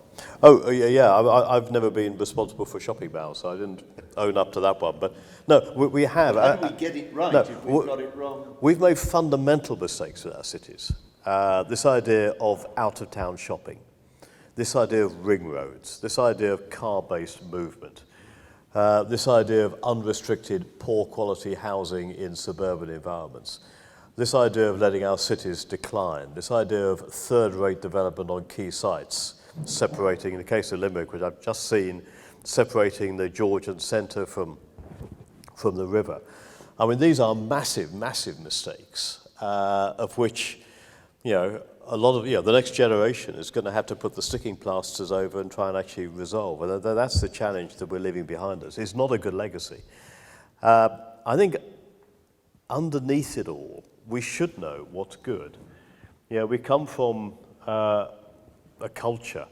Oh, yeah. I've never been responsible for shopping malls, so I didn't own up to that one. But no, we have. How do we get it right if we've got it wrong? We've made fundamental mistakes with our cities. This idea of out-of-town shopping, this idea of ring roads, this idea of car-based movement, this idea of unrestricted, poor-quality housing in suburban environments, this idea of letting our cities decline, this idea of third-rate development on key sites, separating, in the case of Limerick, which I've just seen, separating the Georgian centre from the river. These are massive, massive mistakes, of which, a a lot of, the next generation is going to have to put the sticking plasters over and try and actually resolve. And that's the challenge that we're leaving behind us. It's not a good legacy. I think underneath it all, we should know what's good. We come from a culture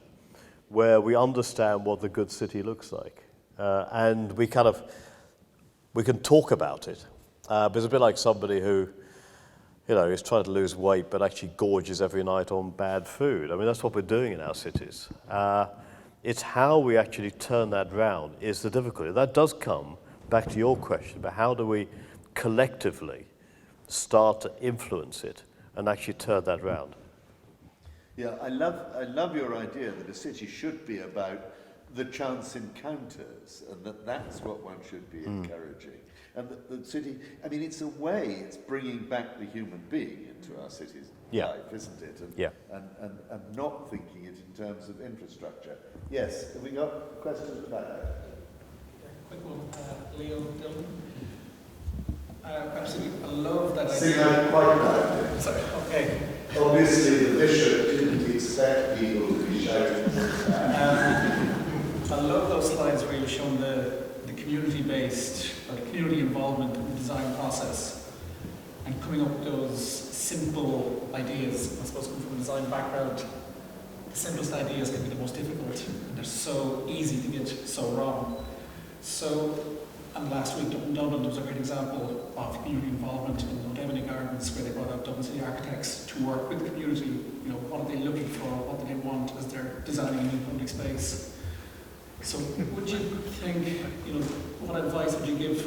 where we understand what the good city looks like. And we can talk about it. But it's a bit like somebody who, is trying to lose weight but actually gorges every night on bad food. I mean, that's what we're doing in our cities. It's how we actually turn that round is the difficulty. That does come back to your question about how do we collectively start to influence it and actually turn that round. Yeah, I love your idea that a city should be about the chance encounters, and that's what one should be encouraging. And the city, I mean, it's a way, it's bringing back the human being into our city's life, isn't it? And not thinking it in terms of infrastructure. Yes, have we got questions about that? Quick one, Leo Dillon. Absolutely, I love that idea. Sing out quite loud. Sorry, okay. Obviously, the bishop didn't expect people to be shouting. I love those slides where you've shown the community-based or the community involvement in the design process and coming up with those simple ideas. I suppose coming from a design background, the simplest ideas can be the most difficult. And they're so easy to get so wrong. And last week in Dublin, there was a great example of community involvement in Devoney Gardens, where they brought out Dublin City Architects to work with the community. What are they looking for? What do they want as they're designing a new public space? So would you think, what advice would you give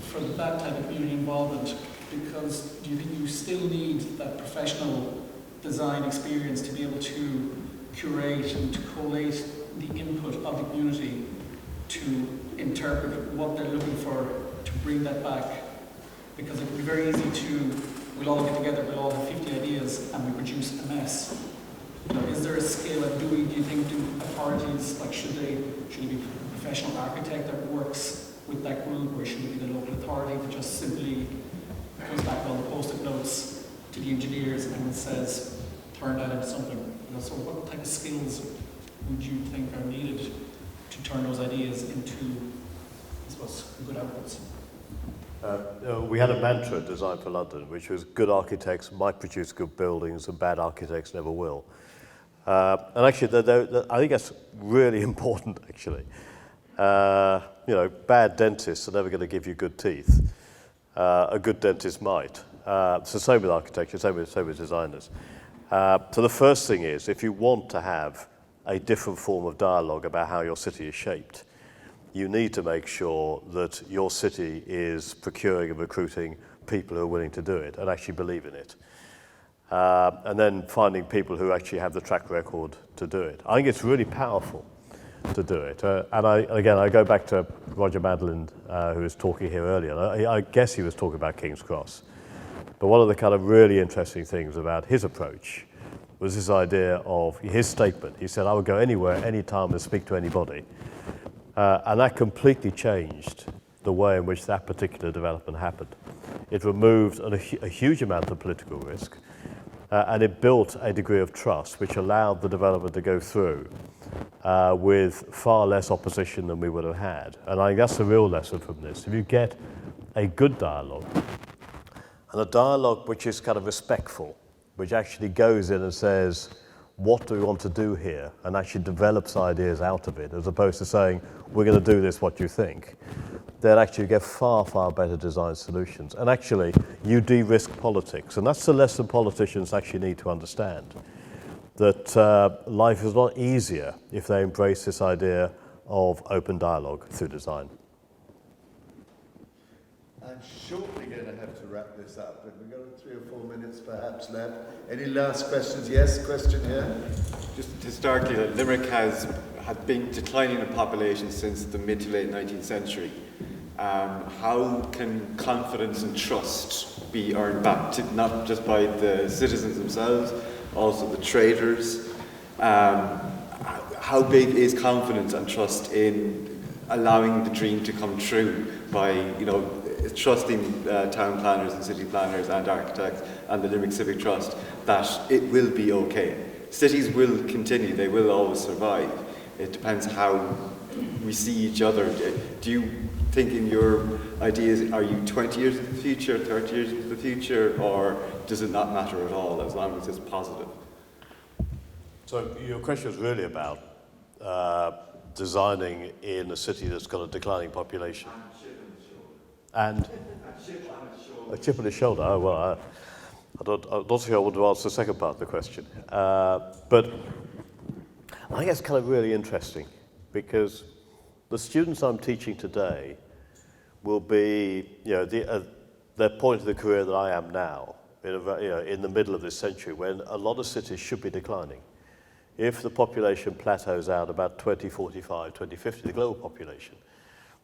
for that type of community involvement? Because do you think you still need that professional design experience to be able to curate and to collate the input of the community to interpret what they're looking for, to bring that back? Because it would be very easy we'll all get together, we'll all have 50 ideas and we produce a mess. Is there a scale, and do you think authorities, should it be a professional architect that works with that group, or should it be the local authority that just simply goes back all the post-it notes to the engineers and says, turn that into something? So what type of skills would you think are needed to turn those ideas into, I suppose, good outputs? We had a mantra at Design for London, which was good architects might produce good buildings and bad architects never will. And actually, I think that's really important, actually. Bad dentists are never going to give you good teeth. A good dentist might. So same with architecture, same with designers. So the first thing is, if you want to have a different form of dialogue about how your city is shaped, you need to make sure that your city is procuring and recruiting people who are willing to do it and actually believe in it. And then finding people who actually have the track record to do it. I think it's really powerful to do it. And I go back to Roger Madeline, who was talking here earlier. I guess he was talking about King's Cross. But one of the kind of really interesting things about his approach was this idea of his statement. He said, I would go anywhere, anytime, and speak to anybody. And that completely changed the way in which that particular development happened. It removed a huge amount of political risk, and it built a degree of trust which allowed the development to go through with far less opposition than we would have had. And I think that's the real lesson from this. If you get a good dialogue, and a dialogue which is kind of respectful, which actually goes in and says, what do we want to do here, and actually develops ideas out of it, as opposed to saying, we're going to do this, what do you think? They'll actually get far, far better design solutions. And actually, you de-risk politics. And that's the lesson politicians actually need to understand. That life is a lot easier if they embrace this idea of open dialogue through design. I'm shortly going to have to wrap this up, but we've got 3 or 4 minutes perhaps left. Any last questions? Yes, question here. Just historically, Limerick had been declining in population since the mid to late 19th century. How can confidence and trust be earned back, not just by the citizens themselves, also the traders? How big is confidence and trust in allowing the dream to come true by, trusting town planners and city planners and architects and the Limerick Civic Trust that it will be okay. Cities will continue, they will always survive. It depends how we see each other. Do you think in your ideas, are you 20 years into the future, 30 years into the future, or does it not matter at all as long as it's positive? So your question is really about designing in a city that's got a declining population. And a chip on his shoulder. Oh, well, I'm not sure I want to answer the second part of the question. But I think it's kind of really interesting because the students I'm teaching today will be, their point of the career that I am now, in the middle of this century, when a lot of cities should be declining. If the population plateaus out about 2045, 2050, the global population,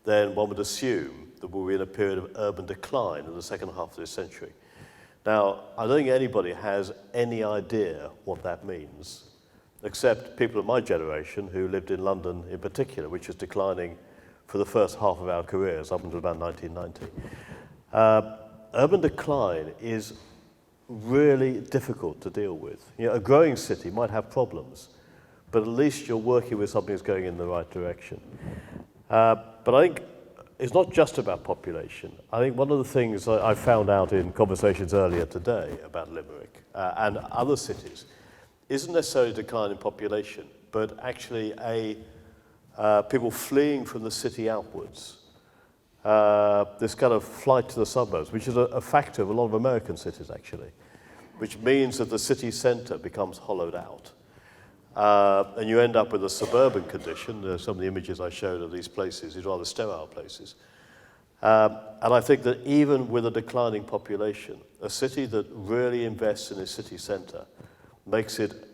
then one would assume that we'll be in a period of urban decline in the second half of this century. Now, I don't think anybody has any idea what that means, except people of my generation who lived in London in particular, which was declining for the first half of our careers up until about 1990. Urban decline is really difficult to deal with. A growing city might have problems, but at least you're working with something that's going in the right direction. But I think it's not just about population. I think one of the things I found out in conversations earlier today about Limerick and other cities isn't necessarily a decline in population, but actually people fleeing from the city outwards. This kind of flight to the suburbs, which is a factor of a lot of American cities actually, which means that the city centre becomes hollowed out. And you end up with a suburban condition. Some of the images I showed of these places, these rather sterile places. And I think that even with a declining population, a city that really invests in its city centre makes it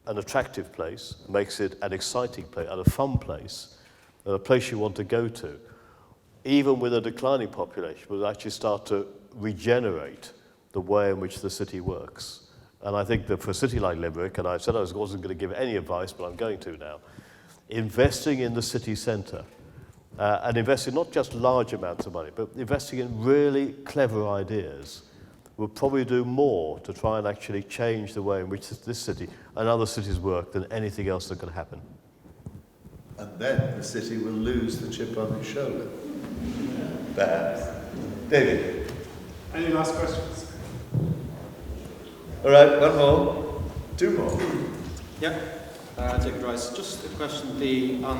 an attractive place, makes it an exciting place, and a fun place, and a place you want to go to. Even with a declining population, will actually start to regenerate the way in which the city works. And I think that for a city like Limerick, and I said I wasn't going to give any advice, but I'm going to now, investing in the city centre, and investing not just large amounts of money, but investing in really clever ideas, will probably do more to try and actually change the way in which this city and other cities work than anything else that could happen. And then the city will lose the chip on its shoulder. Perhaps. David. Any last questions? All right, one more. Two more. Yeah, David Rice. Just a question on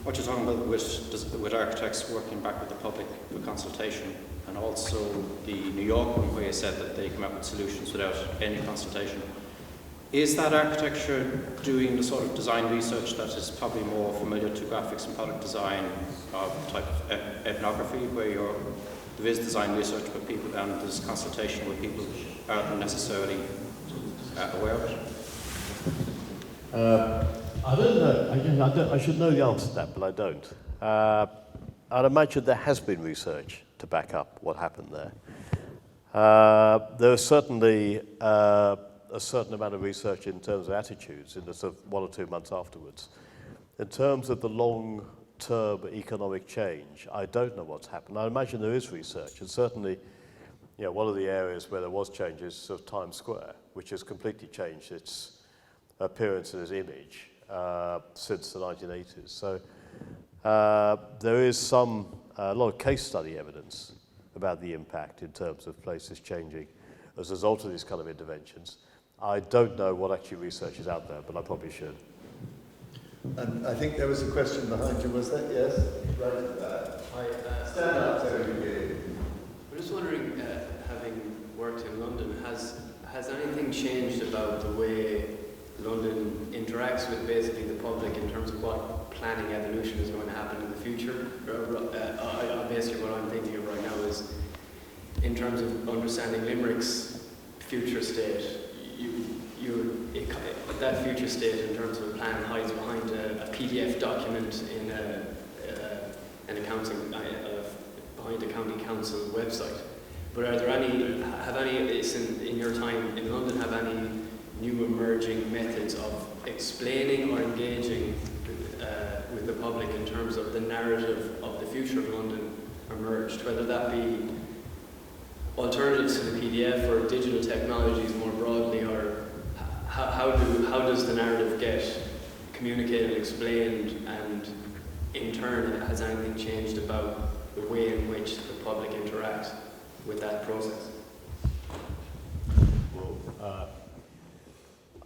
what you're talking about with architects working back with the public with consultation, and also the New York one where you said that they come up with solutions without any consultation. Is that architecture doing the sort of design research that is probably more familiar to graphics and product design type of ethnography, where there is design research with people and there's consultation with people who aren't necessarily aware of it? I don't know. I should know the answer to that, but I don't. I'd imagine there has been research to back up what happened there. There is certainly a certain amount of research in terms of attitudes in the sort of 1 or 2 months afterwards. In terms of the long-term economic change, I don't know what's happened. I imagine there is research, and certainly, one of the areas where there was change is sort of Times Square, which has completely changed its appearance and its image since the 1980s. So there is a lot of case study evidence about the impact in terms of places changing as a result of these kind of interventions. I don't know what actually research is out there, but I probably should. And I think there was a question behind you, was that? Yes? Right at that. Hi, Stand up so we can. I'm just wondering, having worked in London, has anything changed about the way London interacts with basically the public in terms of what planning evolution is going to happen in the future? Basically what I'm thinking of right now is in terms of understanding Limerick's future state, that future state in terms of a plan hides behind a PDF document in behind a county council website. But are there in your time in London, have any new emerging methods of explaining or engaging with the public in terms of the narrative of the future of London emerged, whether that be alternatives to the PDF or digital technologies more broadly, or how does the narrative get communicated, explained, and in turn, has anything changed about the way in which the public interacts with that process? Well,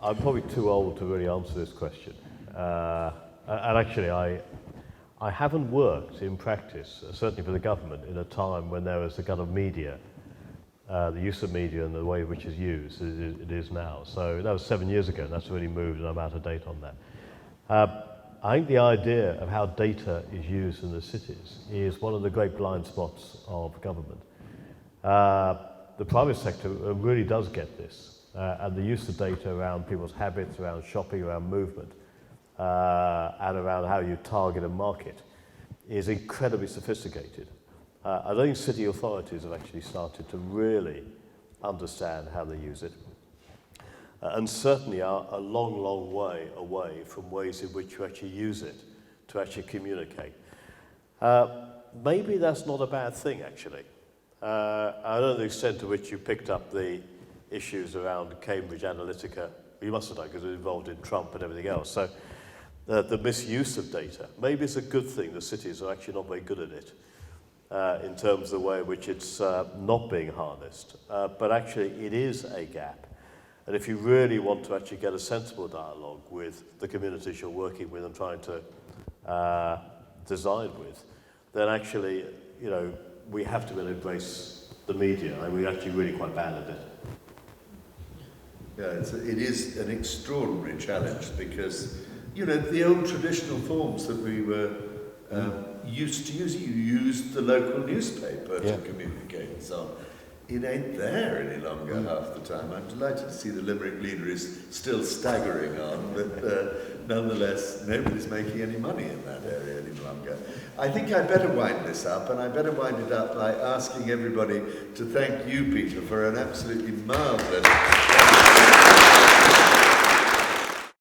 I'm probably too old to really answer this question. And actually, I haven't worked in practice, certainly for the government, in a time when there was a kind of media, the use of media and the way in which it's used, it is now. So that was 7 years ago, and that's really moved, and I'm out of date on that. I think the idea of how data is used in the cities is one of the great blind spots of government. The private sector really does get this, and the use of data around people's habits, around shopping, around movement, and around how you target a market is incredibly sophisticated. I don't think city authorities have actually started to really understand how they use it. And certainly are a long, long way away from ways in which you actually use it to actually communicate. Maybe that's not a bad thing, actually. I don't know the extent to which you picked up the issues around Cambridge Analytica. You must have done, because it was involved in Trump and everything else. So the misuse of data, maybe it's a good thing the cities are actually not very good at it in terms of the way in which it's not being harnessed. But actually, it is a gap. And if you really want to actually get a sensible dialogue with the communities you're working with and trying to design with, then actually, you know, we have to really embrace the media, and we're actually really quite bad at it. Yeah, it is an extraordinary challenge because, you know, the old traditional forms that we were used to use, you used the local newspaper to communicate and so on. It ain't there any longer half the time. I'm delighted to see the Limerick Leader is still staggering on, but nonetheless, nobody's making any money in that area any longer. I think I better wind this up, and I better wind it up by asking everybody to thank you, Peter, for an absolutely marvellous